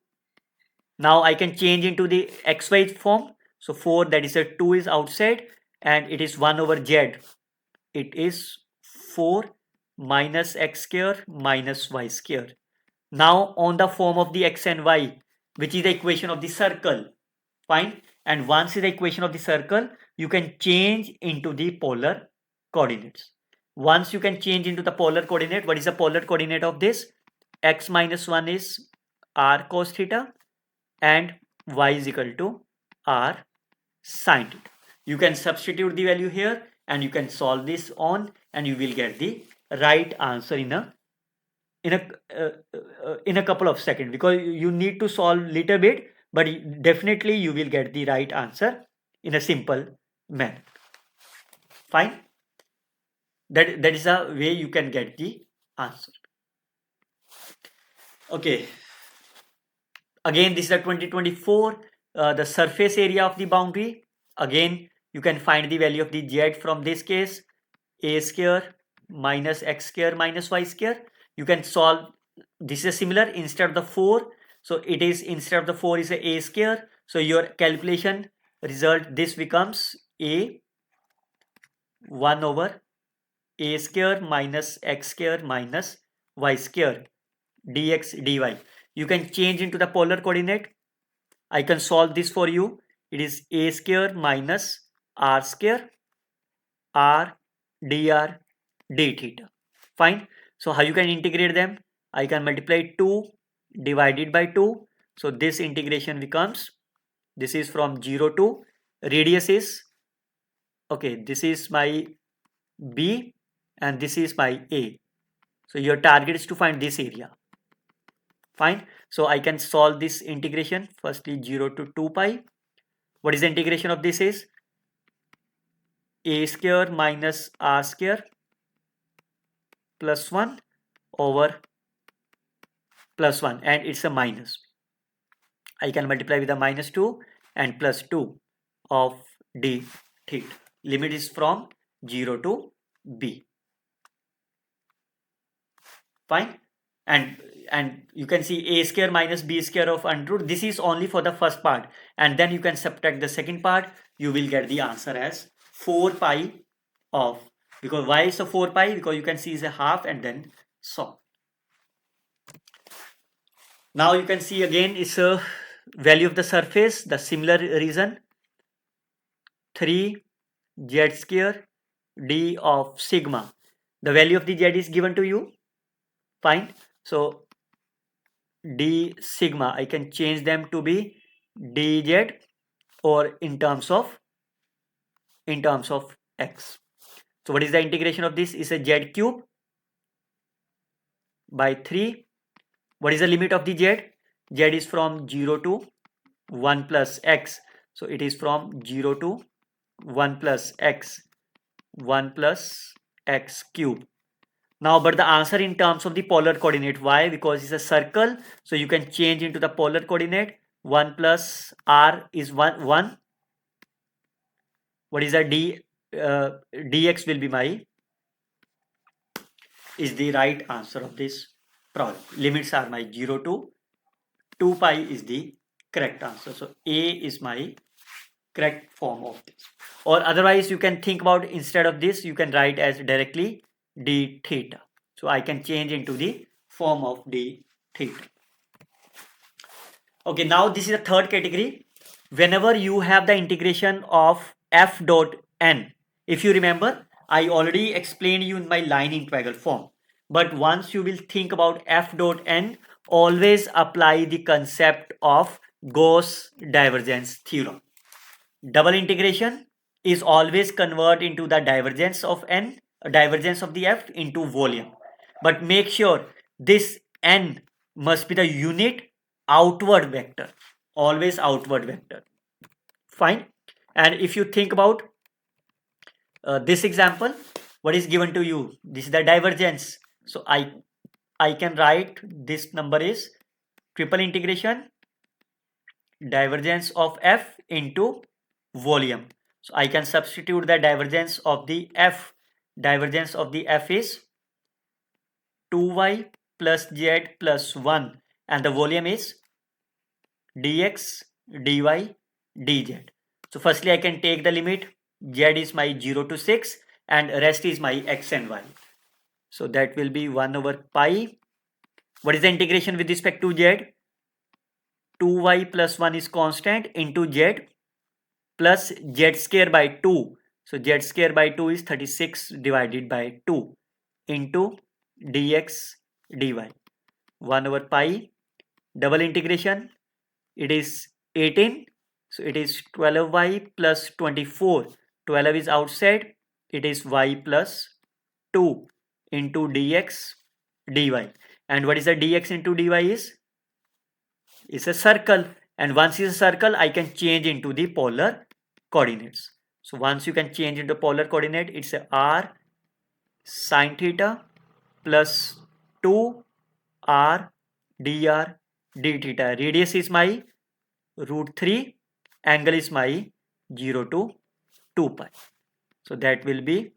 Now I can change into the xy form. So 4, that is a 2 is outside, and it is 1 over z. It is 4 minus x square minus y square. Now on the form of the x and y, which is the equation of the circle. Fine. And once is the equation of the circle, you can change into the polar coordinates. Once you can change into the polar coordinate, what is the polar coordinate of this? X minus 1 is r cos theta and y is equal to r sin theta. You can substitute the value here and you can solve this on, and you will get the right answer in a in a couple of seconds, because you need to solve little bit, but definitely you will get the right answer in a simple manner. Fine. That is a way you can get the answer. Okay. Again, this is a 2024, the surface area of the boundary. Again, you can find the value of the z from this case, a square minus x square minus y square. You can solve, this is similar, instead of the 4, so it is, instead of the 4 is a square, so your calculation result, this becomes a 1 over a square minus x square minus y square dx dy. You can change into the polar coordinate. I can solve this for you. It is a square minus r square r dr d theta. Fine. So how you can integrate them? I can multiply 2 divided by 2. So this integration becomes, this is from 0 to radius is, okay, this is my b and this is my a. So your target is to find this area. Fine. So I can solve this integration. Firstly 0 to 2 pi. What is the integration of this is? A square minus r square plus 1 over plus 1, and it's a minus. I can multiply with a minus 2 and plus 2 of d theta. Limit is from 0 to b. Fine. And you can see a square minus b square of under root. This is only for the first part, and then you can subtract the second part. You will get the answer as 4 pi of, because why is a 4 pi? Because you can see is a half and then solve. Now you can see again is a value of the surface, the similar reason, 3 z square d of sigma. The value of the z is given to you. Fine. So d sigma, I can change them to be dz, or in terms of x. So what is the integration of this? Is a z cube by 3. What is the limit of the z? Z is from 0 to 1 plus x. So it is from 0 to 1 plus x, 1 plus x cube. Now, but the answer in terms of the polar coordinate. Why? Because it's a circle. So you can change into the polar coordinate. 1 plus r is 1. What is the d? Dx will be my, is the right answer of this problem. Limits are my 0 to 2 pi is the correct answer. So a is my correct form of this. Or otherwise you can think about, instead of this you can write as directly d theta. So I can change into the form of d theta. Okay, now this is the third category. Whenever you have the integration of f dot n, if you remember, I already explained you in my line integral form. But once you will think about f dot n, always apply the concept of Gauss divergence theorem. Double integration is always convert into the divergence of n, divergence of the f into volume. But make sure this n must be the unit outward vector, always outward vector. Fine. And if you think about this example, what is given to you? This is the divergence. So I can write this number is triple integration divergence of f into volume. So I can substitute the divergence of the f. Divergence of the f is 2y plus z plus 1, and the volume is dx dy dz. So firstly I can take the limit. Z is my 0 to 6 and rest is my x and y. So that will be 1 over pi. What is the integration with respect to z? 2y plus 1 is constant into z plus z square by 2. So z square by 2 is 36 divided by 2 into dx dy. 1 over pi. Double integration, it is 18. So it is 12y plus 24. 12 is outside. It is y plus 2 into dx dy. And what is the dx into dy is? It's a circle. And once it's a circle, I can change into the polar coordinates. So once you can change into polar coordinate, it's a r sine theta plus 2 r dr d theta. Radius is my root 3. Angle is my 0 to 2 pi. So that will be,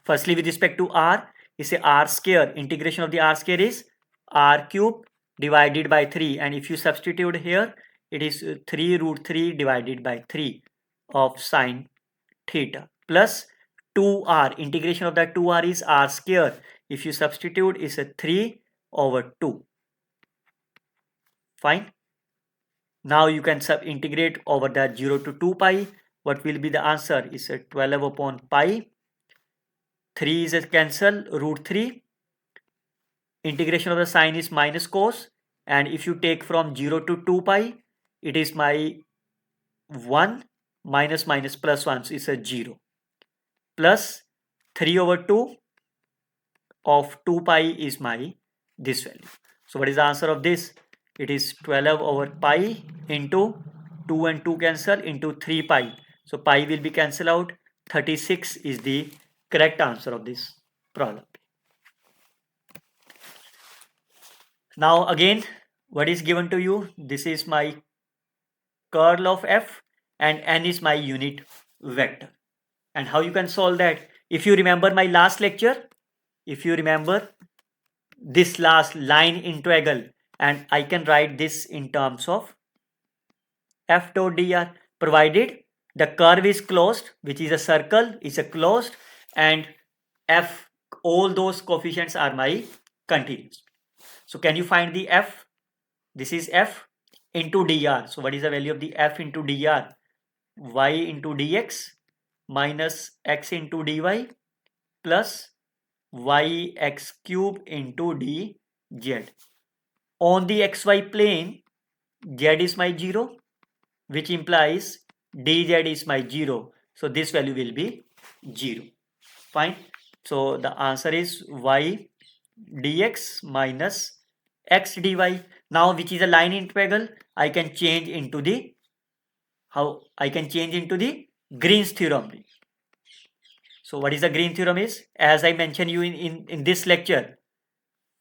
firstly with respect to r, is a r square. Integration of the r square is r cube divided by 3. And if you substitute here, it is 3 root 3 divided by 3 of sine theta plus 2r. Integration of that 2r is r square. If you substitute, is a 3 over 2. Fine. Now you can integrate over that 0 to 2 pi. What will be the answer? Is a 12 upon pi. 3 is a cancel, root 3. Integration of the sine is minus cos. And if you take from 0 to 2 pi, it is my 1 minus minus plus 1, so it's a 0. Plus 3 over 2 of 2 pi is my this value. So what is the answer of this? It is 12 over pi into 2 and 2 cancel into 3 pi. So pi will be cancelled out. 36 is the correct answer of this problem. Now again, what is given to you? This is my curl of f and n is my unit vector. And how you can solve that? If you remember my last lecture, if you remember this last line integral, and I can write this in terms of f dot dr, provided the curve is closed, which is a circle, is a closed, and f, all those coefficients are my continuous. So can you find the f? This is f into dr. So what is the value of the f into dr? Y into dx minus x into dy plus yx cube into dz. On the xy plane, z is my 0, which implies dz is my 0. So this value will be 0. Fine. So the answer is y dx minus x dy. Now which is a line integral, I can change into the, how I can change into the Green's theorem. So what is the Green theorem is? As I mentioned you in this lecture,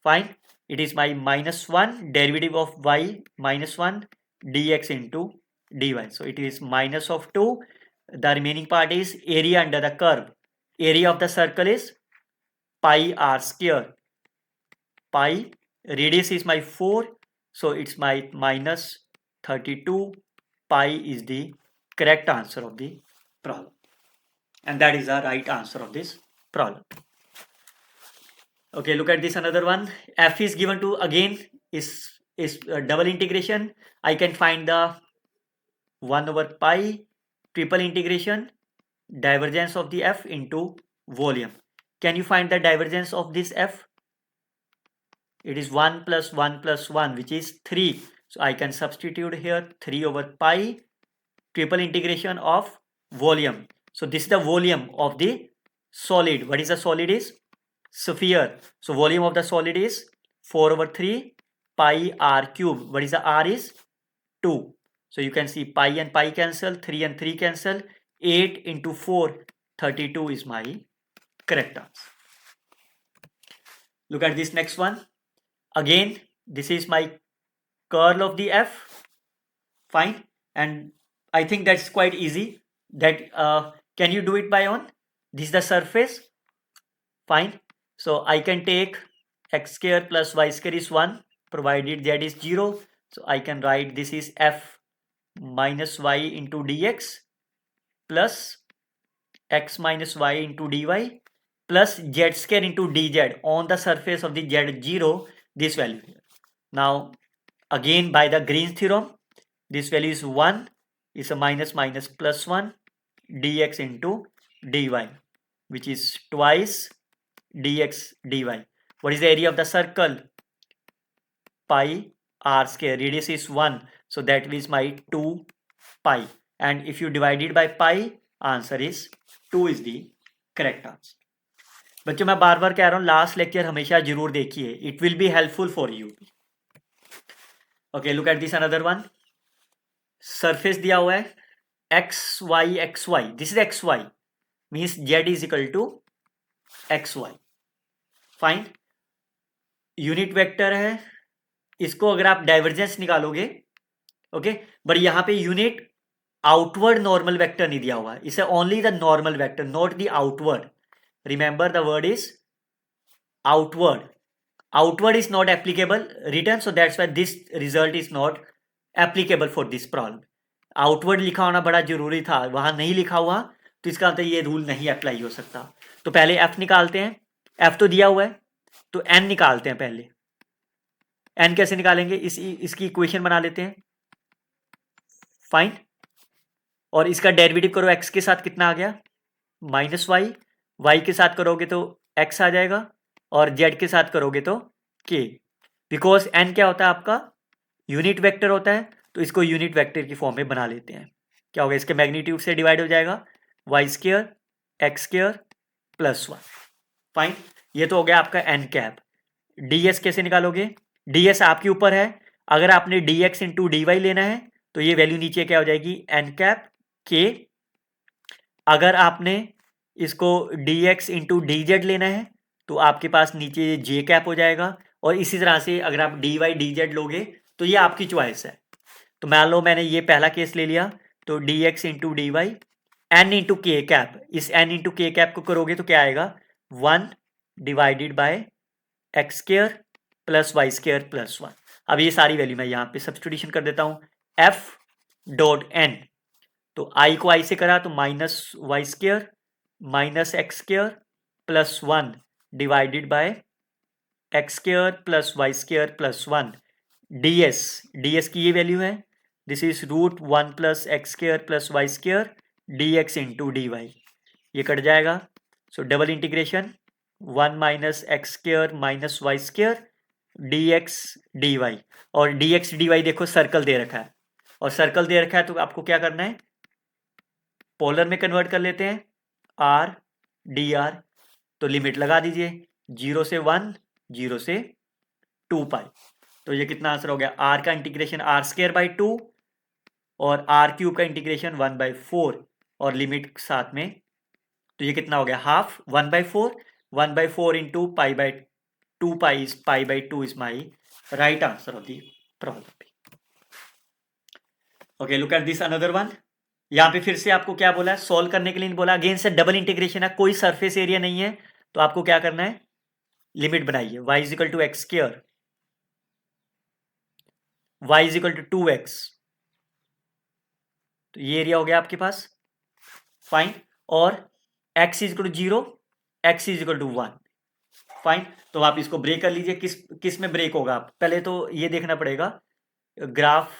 fine, it is my minus 1 derivative of y minus 1 dx into dy. So it is minus of 2. The remaining part is area under the curve. Area of the circle is pi r square. Pi, radius is my 4. So it's my minus 32 pi is the correct answer of the problem. And that is the right answer of this problem. Okay, look at this another one. F is given to, again, is double integration. I can find the 1 over pi triple integration divergence of the f into volume. Can you find the divergence of this f? It is 1 plus 1 plus 1, which is 3. So I can substitute here 3 over pi triple integration of volume. So this is the volume of the solid. What is the solid is? Sphere. So volume of the solid is 4 over 3 pi r cube. What is the r is? 2. So you can see pi and pi cancel, 3 and 3 cancel. 8 into 4, 32 is my correct answer. Look at this next one. Again, this is my curl of the f. Fine. And I think that's quite easy. That can you do it by on? This is the surface. Fine. So I can take x square plus y square is 1, provided z is 0. So I can write this is f minus y into dx plus x minus y into dy plus z square into dz on the surface of the z 0, this value here. Now again by the Green's theorem, this value is 1, is a minus minus plus 1 dx into dy, which is twice dx dy. What is the area of the circle? Pi r square. Radius is 1, so that is my 2 pi. And if you divide it by pi, answer is 2 is the correct answer. बच्चों मैं बार बार कह रहा हूँ last lecture हमेशा जरूर देखिए, it will be helpful for you. Okay look at this another one. Surface दिया हुआ है x y, this is x y means z is equal to x y. Fine, unit vector है, इसको अगर आप डाइवर्जेंस निकालोगे, ओके, बट यहां पे यूनिट आउटवर्ड नॉर्मल वेक्टर नहीं दिया हुआ है, इसे only the normal vector, not the outward. Remember the word is outward. Outward is not applicable written, so that's why this result is not applicable for this problem. Outward लिखा होना बड़ा जरूरी था, वहां नहीं लिखा हुआ तो इसका मतलब ये रूल नहीं अप्लाई हो सकता। तो पहले एफ निकालते हैं, एफ तो दिया हुआ है तो एन निकालते हैं पहले। एन कैसे निकालेंगे, इसकी इक्वेशन बना लेते हैं। फाइन, और इसका डेरिवेटिव करो एक्स के साथ, कितना आ गया माइनस वाई, वाई के साथ करोगे तो एक्स आ जाएगा, और जेड के साथ करोगे तो के। बिकॉज एन क्या होता है आपका यूनिट वेक्टर होता है, तो इसको यूनिट वेक्टर की फॉर्म में बना लेते हैं। क्या होगा, इसके मैग्नीट्यूड से डिवाइड हो जाएगा, y square x square plus one. Fine, ये तो हो गया आपका एन कैप। डी एस कैसे निकालोगे, डी एस आपके ऊपर है, अगर आपने d x into d y लेना है तो ये वैल्यू नीचे क्या हो जाएगी एन कैप के। अगर आपने इसको D x into D Z लेना है तो आपके पास नीचे जे कैप हो जाएगा, और इसी तरह से अगर आप डी वाई डी जेड लोगे तो ये आपकी चॉइस है। तो मान लो मैंने ये पहला केस ले लिया, तो d x into d y n into k cap, इस एन इंटू के कैप को करोगे तो क्या आएगा 1 divided by x square plus y square plus 1। अब ये सारी वैल्यू मैं यहाँ पे सब्स्टिट्यूशन कर देता हूँ, एफ डॉट एन, तो आई को आई से करा तो minus y square minus x square plus 1 divided by x square plus y square plus 1। D s की ये वैल्यू है, this is root 1 plus x square plus y square d x into d y, ये cut जाएगा। So double integration 1 minus x square minus y square d x d y, और d x d y देखो circle दे रखा है, और circle दे रखा है तो आपको क्या करना है पोलर में कन्वर्ट कर लेते हैं, आर डी आर, तो लिमिट लगा दीजिए 0 से 1 0 से 2 पाई, तो ये कितना आंसर हो गया आर का इंटीग्रेशन आर स्क्र बाई 2 और आर क्यूब का इंटीग्रेशन 1/4 और लिमिट साथ में, तो ये कितना हो गया half 1/4, 1/4 into pi by 2 pi by 2 is my right answer of the problem. Okay look at this another one. यहाँ पे फिर से आपको क्या बोला है, सॉल्व करने के लिए नहीं बोला, अगेन से डबल इंटीग्रेशन है, कोई सरफेस एरिया नहीं है, तो आपको क्या करना है लिमिट बनाइए, y is equal to x square, y is equal to 2x, तो ये एरिया हो गया आपके पास। फाइन, और x is equal to 0, x is equal to 1। Fine, तो आप इसको ब्रेक कर लीजिए, किस में ब्रेक होगा, आप पहले तो ये देखना पड़ेगा ग्राफ,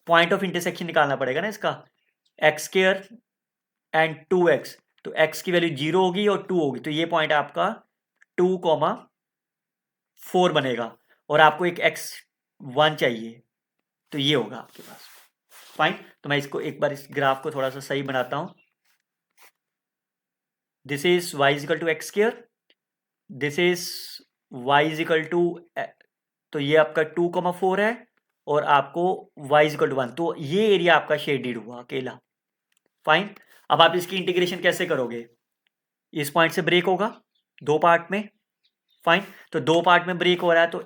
पॉइंट ऑफ इंटरसेक्शन निकालना पड़ेगा ना इसका, एक्स स्क्र एंड 2x, तो x की वैल्यू 0 होगी और 2 होगी, तो ये पॉइंट आपका 2,4 बनेगा, और आपको एक x1 चाहिए, तो ये होगा आपके पास। फाइन, तो मैं इसको एक बार इस ग्राफ को थोड़ा सा सही बनाता हूं, this is y is equal to x square, this is y is equal to, तो ये आपका 2,4 है, और आपको y इज इक्वल टू 1, तो ये एरिया आपका शेडेड हुआ अकेला। फाइन, अब आप इसकी इंटीग्रेशन कैसे करोगे, इस पॉइंट से ब्रेक होगा दो पार्ट में। फाइन, तो दो पार्ट में ब्रेक हो रहा है तो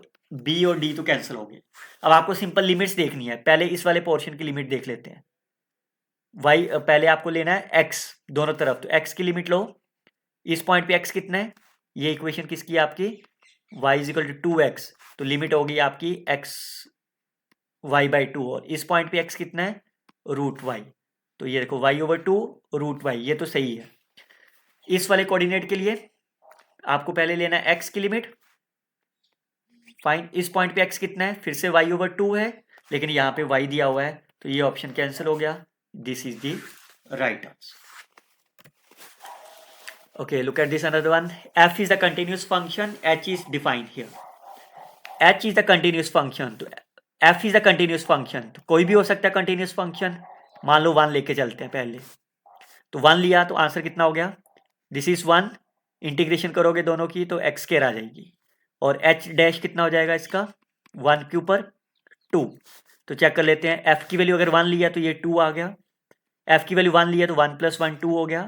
b और d तो कैंसिल हो गए। अब आपको सिंपल लिमिट्स देखनी है, पहले इस वाले पोर्शन की लिमिट देख लेते हैं। y पहले आपको लेना है x दोनों तरफ, तो x की लिमिट लो, इस पॉइंट पे x कितना है, ये इक्वेशन किसकी है आपकी y is equal to 2x, तो लिमिट होगी आपकी x y बाई 2, और इस पॉइंट पे x कितना है रूट y, तो ये देखो y ओवर 2 रूट y, ये तो सही है। इस वाले कोऑर्डिनेट के लिए आपको पहले लेना है x की लिमिट। फाइन, इस पॉइंट पे x कितना है, फिर से y ओवर 2 है, लेकिन यहाँ पे y दिया हुआ है, तो ये ऑप्शन कैंसिल हो गया, this is the right answer. Okay, look at this another one. F is the continuous function, H is defined here. H is the continuous function, तो F is the continuous function, तो कोई भी हो सकता है continuous function, मान लो 1 लेके चलते हैं पहले, तो 1 लिया तो आंसर कितना हो गया, दिस इज 1, इंटीग्रेशन करोगे दोनों की तो एक्स स्क्वायर आ जाएगी, और एच डैश कितना हो जाएगा इसका 1 के ऊपर 2। तो चेक कर लेते हैं, एफ की वैल्यू अगर 1 लिया तो ये 2 आ गया, एफ की वैल्यू 1 लिया तो 1 + 1 2 हो गया,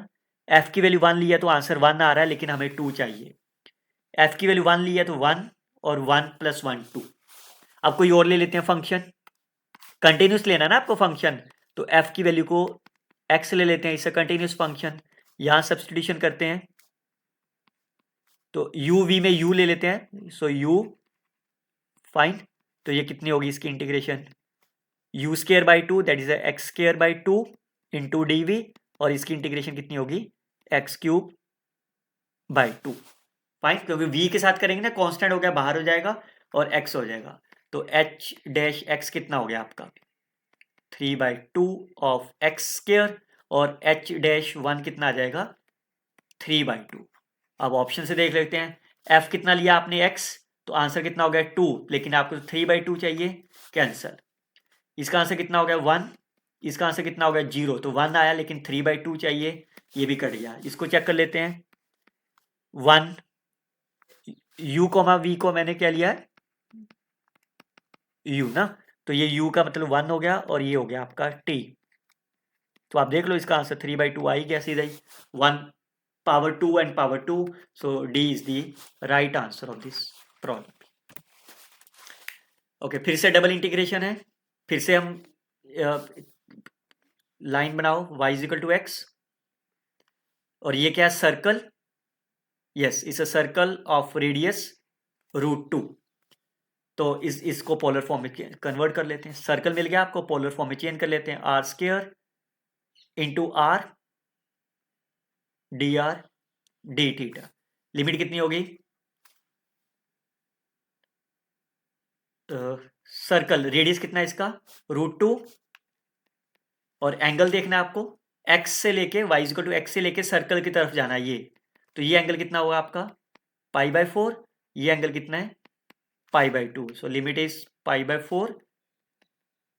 एफ की वैल्यू 1 लिया तो आंसर 1 आ रहा है लेकिन हमें 2 चाहिए, एफ की वैल्यू 1 लिया तो 1 और 1 + 1 2। अब कोई और ले लेते हैं फंक्शन, कंटिन्यूस लेना ना आपको फंक्शन, तो एफ की वैल्यू को एक्स ले लेते हैं, इससे कंटिन्यूस फंक्शन, यहां सब्सटीट्यूशन करते हैं तो यू वी में यू ले लेते हैं, सो यू फाइन, तो ये कितनी होगी इसकी integration u square by 2 that is x square by 2 into d v, और इसकी इंटीग्रेशन कितनी होगी एक्स क्यूब बाई 2 फाइन, क्योंकि v के साथ करेंगे ना कांस्टेंट हो गया बाहर हो जाएगा और x हो जाएगा, तो h डैश x कितना हो गया आपका 3/2 ऑफ एक्स स्क्वायर, और h डैश 1 कितना आ जाएगा 3/2। अब ऑप्शन से देख लेते हैं, f कितना लिया आपने x, तो आंसर कितना हो गया 2, लेकिन आपको 3/2 चाहिए, कैंसल। इसका आंसर कितना हो गया 1, इसका आंसर कितना हो गया 0, तो 1 आया लेकिन 3/2 चाहिए, ये भी कट गया। इसको चेक कर लेते हैं, 1 u, v को मैंने क्या लिया है u ना, तो ये u का मतलब 1 हो गया और ये हो गया आपका t, तो आप देख लो इसका आंसर 3/2 आ ही गया सीधा ही, 1 power 2 and power 2, so D is the right answer of this problem. Okay, फिर से डबल इंटीग्रेशन है, फिर से हम लाइन बनाओ y = x, और ये क्या है circle, yes it's a circle of radius √2, तो इसको पोलर फॉर्म में कन्वर्ट कर लेते हैं, सर्कल मिल गया आपको, पोलर फॉर्म में चेंज कर लेते हैं, r square into r dr d theta, limit कितनी होगी सर्कल रेडियस कितना है इसका √2, और एंगल देखना है आपको x से लेके y = x से लेके सर्कल की तरफ जाना है ये, तो ये एंगल कितना होगा आपका π/4, ये एंगल कितना है π/2, सो लिमिट इज π/4।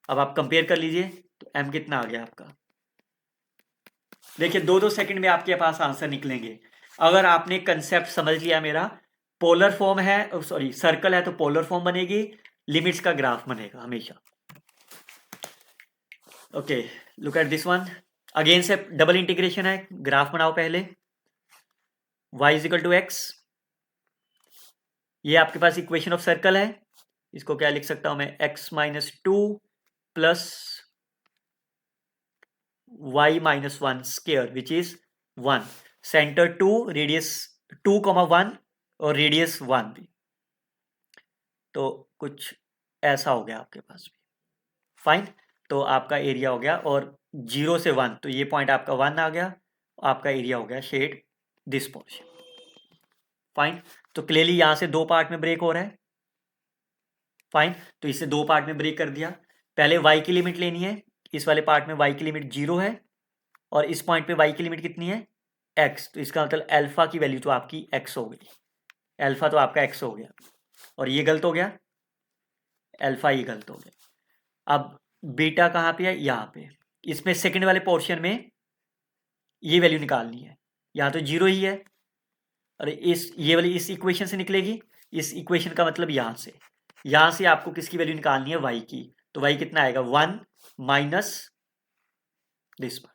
अब आप कंपेयर कर लीजिए तो m कितना आ गया आपका, देखिए 2-2 सेकंड में आपके पास आंसर निकलेंगे, अगर आपने कंसेप्ट समझ लिया मेरा, पोलर फॉर्म है सॉरी सर्कल है तो पोलर फॉर्म बनेगी, लिमिट्स का ग्राफ बनेगा हमेशा। Okay, look at this one, again से डबल इंटीग्रेशन है, ग्राफ बनाओ पहले, y = x, ये आपके पास इक्वेशन ऑफ सर्कल है, इसको क्या लिख सकता हूं मैं x - 2 plus y - 1 square which is 1, centre 2, radius 2,1 और रेडियस 1 भी, तो कुछ ऐसा हो गया आपके पास भी फाइन, तो आपका एरिया हो गया, और 0 से 1, तो ये पॉइंट आपका 1 आ गया, आपका एरिया हो गया शेड दिस पोर्शन फाइन। तो क्लियरली यहां से 2 पार्ट में ब्रेक हो रहा है फाइन, तो इसे 2 पार्ट में ब्रेक कर दिया, पहले y की लिमिट लेनी है, इस वाले पार्ट में y की लिमिट 0 है, और इस पॉइंट पे y की लिमिट कितनी है x, तो इसका मतलब अल्फा की वैल्यू तो आपकी x हो गई, अल्फा तो आपका x हो गया, और ये गलत हो गया अल्फा, ये गलत हो गया। अब बीटा कहाँ पे है यहाँ पे, इसमें सेकंड वाले पोर्शन में ये वैल्यू निकालनी है, यहाँ तो 0 ही है, और ये वाली इस इक्वेशन से निकलेगी, इस इक्वेशन का मतलब यहाँ से आपको किसकी वैल्यू निकालनी है y की, तो y कितना आएगा 1 माइनस दिस वन।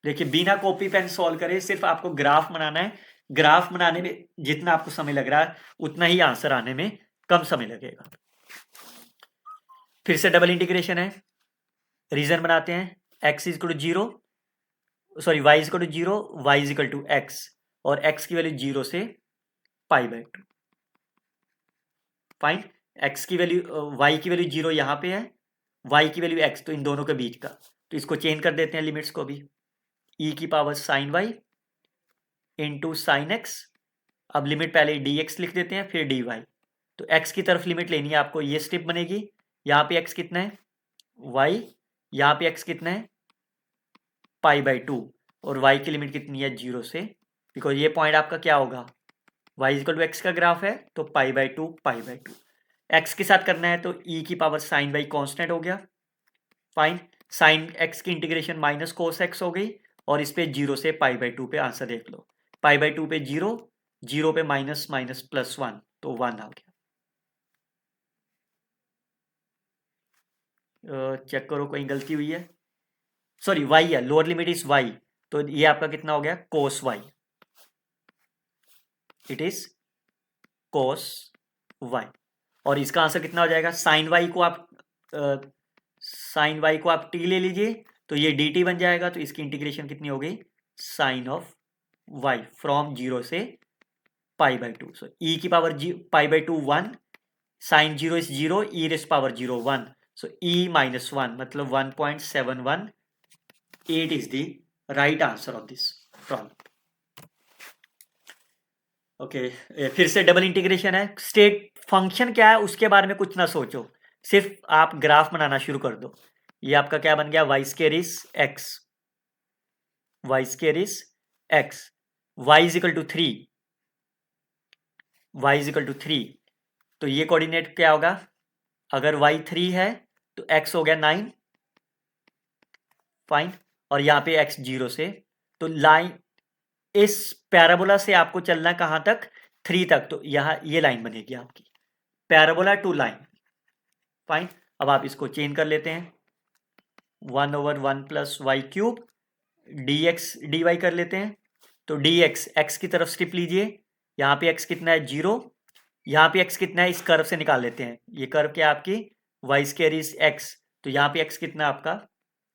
देखिए बिना कॉपी पेन सॉल्व करे, सिर्फ आपको ग्राफ बनाना है, ग्राफ बनाने में जितना आपको समय लग रहा है उतना ही आंसर आने में कम समय लगेगा। फिर से डबल इंटीग्रेशन है, रीजन बनाते हैं, x = 0 sorry y = 0, y = x, और x की वैल्यू 0 से π/2 फाइन, x की वैल्यू y की वैल्यू 0 यहाँ पे है, y की वैल्यू x, तो इन दोनों के बीच का, तो इसको चेंज कर देते हैं लिमिट्स को भी, e⁻sin y into sine x, अब लिमिट पहले dx लिख देते हैं फिर dy, तो x की तरफ लिमिट लेनी है आपको, ये स्टेप बनेगी, यहाँ पे x कितना है y, यहाँ पे x कितना है π/2, और y की लिमिट कितनी है 0 से, बिकॉज ये पॉइंट आपका क्या होगा y = x का ग्राफ है, तो π/2 x के साथ करना है तो e⁻sin y कांस्टेंट हो गया फाइन, साइन x की इंटीग्रेशन माइनस कोस x हो गई, और इस पे 0 से π/2 पे आंसर देख लो, π/2 पे 0, 0 पे माइनस माइनस प्लस 1, तो 1 आ गया। चेक करो कहीं गलती हुई है, सॉरी y है, लोअर लिमिट इज y, तो ये आपका कितना हो गया cos y, it is cos y। और इसका आंसर कितना हो जाएगा, साइन y को आप t ले लीजिए तो ये dt बन जाएगा, तो इसकी इंटीग्रेशन कितनी हो गई, साइन ऑफ y फ्रॉम 0 से π/2, सो e की power π/2 1, sine 0 is 0, e raise power 0 1, so e minus 1 मतलब 1.718 is the right answer of this problem. Okay फिर से डबल इंटीग्रेशन है, स्टेट फंक्शन क्या है उसके बारे में कुछ ना सोचो, सिर्फ आप ग्राफ बनाना शुरू कर दो। ये आपका क्या बन गया, y square is x, y square is x, y is equal to 3, y is equal to 3, तो ये कोऑर्डिनेट क्या होगा, अगर y 3 है तो x हो गया 9, फाइन, और यहाँ पे x 0 से, तो लाइन इस पैराबोला से आपको चलना है कहाँ तक, 3 तक, तो यहाँ ये लाइन बनेगी आपकी पैराबोला टू लाइन, फाइन। अब आप इसको चेंज कर लेते हैं, 1/1 plus y cube dx dy कर लेते हैं, तो dx x की तरफ स्ट्रिप लीजिए, यहाँ पे x कितना है 0, यहाँ पे x कितना है, इस कर्व से निकाल लेते हैं, ये कर्व क्या आपकी वाई स्केयर इज x, तो यहाँ पे x कितना है आपका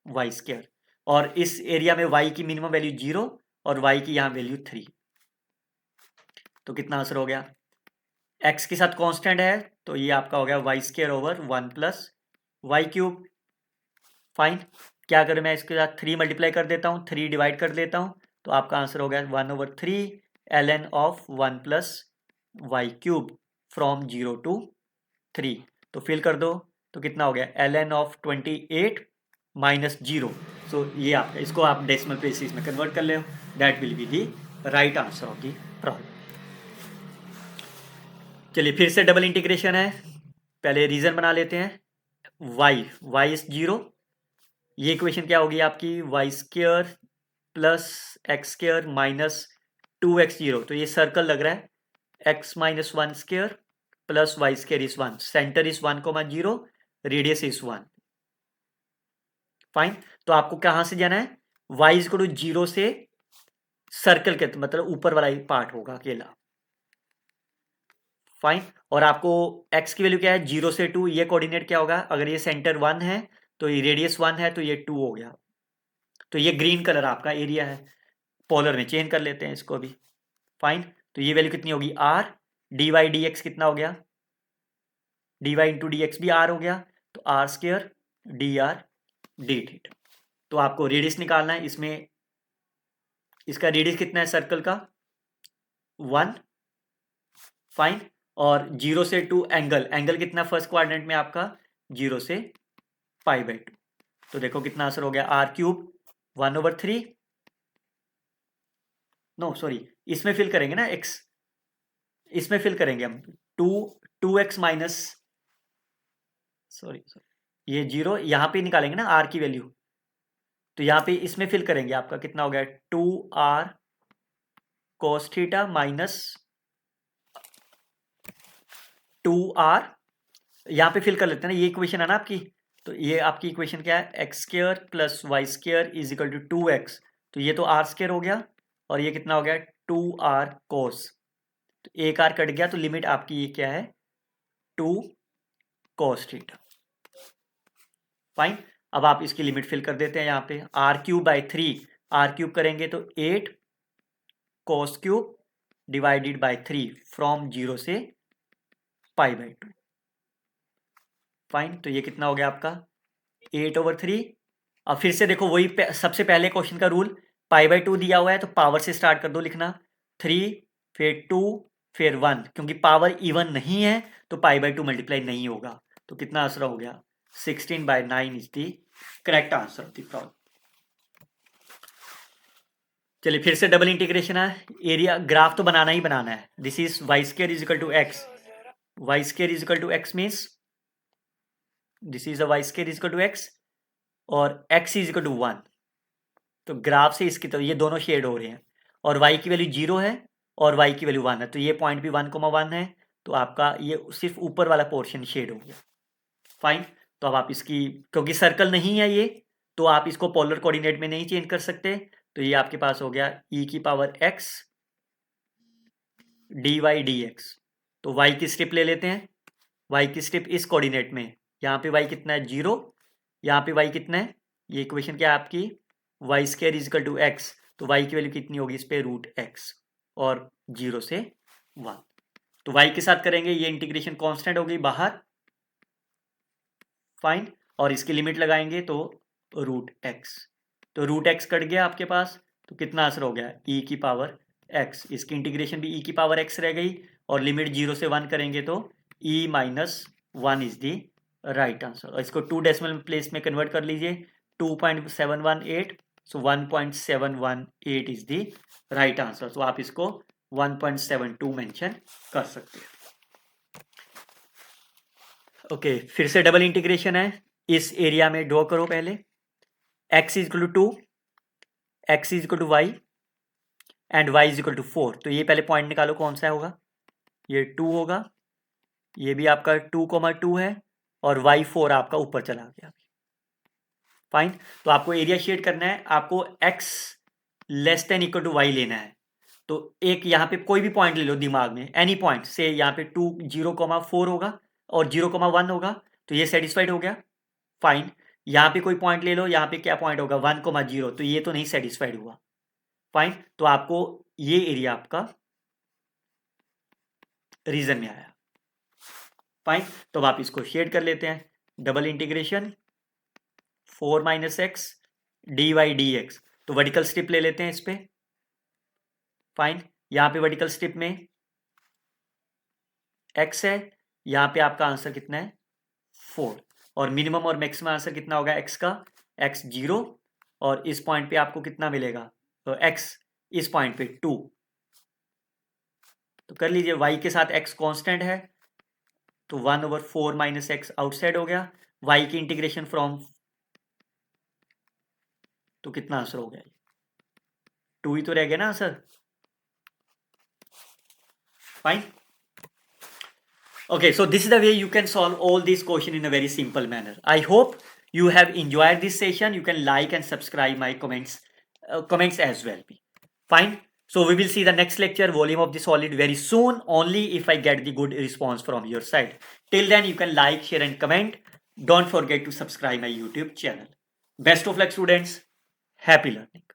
वाई स्केयर, और इस एरिया में y की मिनिमम वैल्यू 0 और y की यहाँ वैल्यू 3, तो कितना आंसर हो गया, x के साथ कांस्टेंट है तो ये आपका हो गया y square over 1 plus y cube, fine. क्या करूँ मैं, इसके साथ 3 मल्टीप्लाई कर देता हूँ, 3 डिवाइड कर देता हूँ, तो आपका आंसर हो गया 1/3 ln of 1 plus y cube from 0 to 3, तो फिल कर दो, तो कितना हो गया ln ऑफ 28 माइनस 0, सो ये आपका, इसको आप डेसिमल प्लेसेस में कन्वर्ट कर ले, that will be the right answer of the problem. चलिए फिर से डबल इंटीग्रेशन है, पहले रीजन बना लेते हैं, y इज 0, ये इक्वेशन क्या होगी आपकी, y square plus x square minus 2x0, तो ये सर्कल लग रहा है, x minus 1 square plus y square is 1, centre is 1,0, radius is 1, fine. तो आपको कहां से जाना है, y इज टू 0 से सर्कल के, मतलब ऊपर वाला पार्ट होगा अकेला, फाइन। और आपको x की वैल्यू क्या है, 0 से 2, ये कोऑर्डिनेट क्या होगा, अगर ये सेंटर 1 है तो ये रेडियस 1 है, तो ये 2 हो गया, तो ये ग्रीन कलर आपका एरिया है, पोलर में चेंज कर लेते हैं इसको भी, फाइन। तो ये वैल्यू कितनी होगी r, dy dx कितना हो गया, dy इंटू डी एक्स भी r हो गया, तो r square dr D theta, तो आपको रेडियस निकालना है, इसमें इसका रेडियस कितना है सर्कल का 1, फाइन, और 0 से 2 एंगल कितना फर्स्ट क्वाड्रेंट में आपका 0 से π/2, तो देखो कितना आंसर हो गया, r³ 1/3, नो सॉरी इसमें फिल करेंगे ना x, इसमें फिल करेंगे हम 2x माइनस, सॉरी ये 0 यहाँ पे निकालेंगे ना r की वैल्यू, तो यहाँ पे इसमें फिल करेंगे, आपका कितना हो गया 2r cos theta minus 2r, यहाँ पे फिल कर लेते हैं ना, ये इक्वेशन है ना आपकी, तो ये आपकी इक्वेशन क्या है, x square plus y square is equal to 2x, तो ये तो r स्क्र हो गया, और ये कितना हो गया 2r cos, तो एक r कट गया, तो लिमिट आपकी ये क्या है 2 cos थीटा, फाइन। अब आप इसकी लिमिट फिल कर देते हैं, यहाँ पे r³/3, r³ करेंगे तो 8 cos³ डिवाइडेड बाय 3 फ्रॉम 0 से π/2, फाइन। तो ये कितना हो गया आपका 8/3। अब फिर से देखो वही सबसे पहले क्वेश्चन का रूल, π/2 दिया हुआ है तो पावर से स्टार्ट कर दो लिखना, 3 फिर 2 फिर 1, क्योंकि पावर इवन नहीं है तो π/2 मल्टीप्लाई नहीं होगा, तो कितना आंसर हो गया 16/9 is the correct answer of the problem. चलिए फिर से डबल इंटीग्रेशन है, एरिया ग्राफ तो बनाना ही बनाना है, this is y square is equal to x, y square is equal to x means this is a y square is equal to x, और x इज इक्वल टू 1, तो graph से इसकी तरफ ये दोनों शेड हो रहे हैं, और y की वैल्यू 0 है और y की वैल्यू 1 है, तो ये पॉइंट भी 1,1 है, तो आपका ये सिर्फ ऊपर वाला पोर्शन शेड हो गया। फाइन, तो अब आप इसकी, क्योंकि सर्कल नहीं है ये, तो आप इसको पोलर कोऑर्डिनेट में नहीं चेंज कर सकते, तो ये आपके पास हो गया e की पावर x dy dx। तो y की स्ट्रिप ले लेते हैं, y की स्ट्रिप इस कोऑर्डिनेट में, यहाँ पे y कितना है 0, यहाँ पे y कितना है, ये इक्वेशन क्या है आपकी, y square is equal to x, तो y की वैल्यू कितनी होगी इस पे √x और 0 से 1। तो y के साथ करेंगे, ये इंटीग्रेशन कांस्टेंट हो गई बाहर, फाइन, और इसकी लिमिट लगाएंगे तो √x, तो √x कट गया आपके पास, तो कितना आंसर हो गया e की पावर x, इसकी इंटीग्रेशन भी e की पावर x रह गई, और लिमिट 0 से 1 करेंगे तो e minus 1 is the right answer. और इसको 2 डेसिमल प्लेस में कन्वर्ट कर लीजिए, 2.718, सो 1.718 इज दी राइट आंसर। तो आप इसको 1.72 मेंशन कर सकते हैं। ओके, फिर से डबल इंटीग्रेशन है, इस एरिया में ड्रॉ करो पहले, x is equal to 2, x is equal to y and y is equal to 4। तो ये पहले पॉइंट निकालो कौन सा होगा, ये 2 होगा, ये भी आपका 2,2 है, और y4 आपका ऊपर चला गया। फाइन, तो आपको एरिया शेड करना है, आपको x less than equal to y लेना है। तो एक यहाँ पे कोई भी पॉइंट ले लो दिमाग में, एनी पॉइंट से, यहाँ पे 2 0,4 होगा और 0,1 होगा, तो ये सेटिस्फाइड हो गया। फाइन, यहाँ पे कोई पॉइंट ले लो, यहाँ पे क्या पॉइंट होगा 1,0, तो ये तो नहीं सेटिस्फाइड हुआ। फाइन, तो आपको ये एरिया आपका रीजन में आया। फाइन, तो अब आप इसको शेड कर लेते हैं, double integration 4 minus x d y d x, तो वर्टिकल स्ट्रिप ले लेते हैं इस पे। फाइन, यहाँ पे वर्टिकल स्ट्रिप में x है, यहाँ पे आपका आंसर कितना है 4, और मिनिमम और मैक्सिमम आंसर कितना होगा x का, x 0, और इस पॉइंट पे आपको कितना मिलेगा, तो x इस पॉइंट पे 2, तो कर लीजिए, y के साथ x कांस्टेंट है, तो 1/4 माइनस एक्स आउटसाइड हो गया, y की इंटीग्रेशन फ्रॉम, तो कितना आंसर हो गया, 2 ही तो रह गया ना answer. Fine, okay, so this is the way you can solve all these questions in a very simple manner. I hope you have enjoyed this session. You can like and subscribe my comments as well. Fine, so we will see the next lecture, volume of the solid, very soon, only if I get the good response from your side. Till then, you can like, share and comment. Don't forget to subscribe my YouTube channel. Best of luck, students. Happy learning.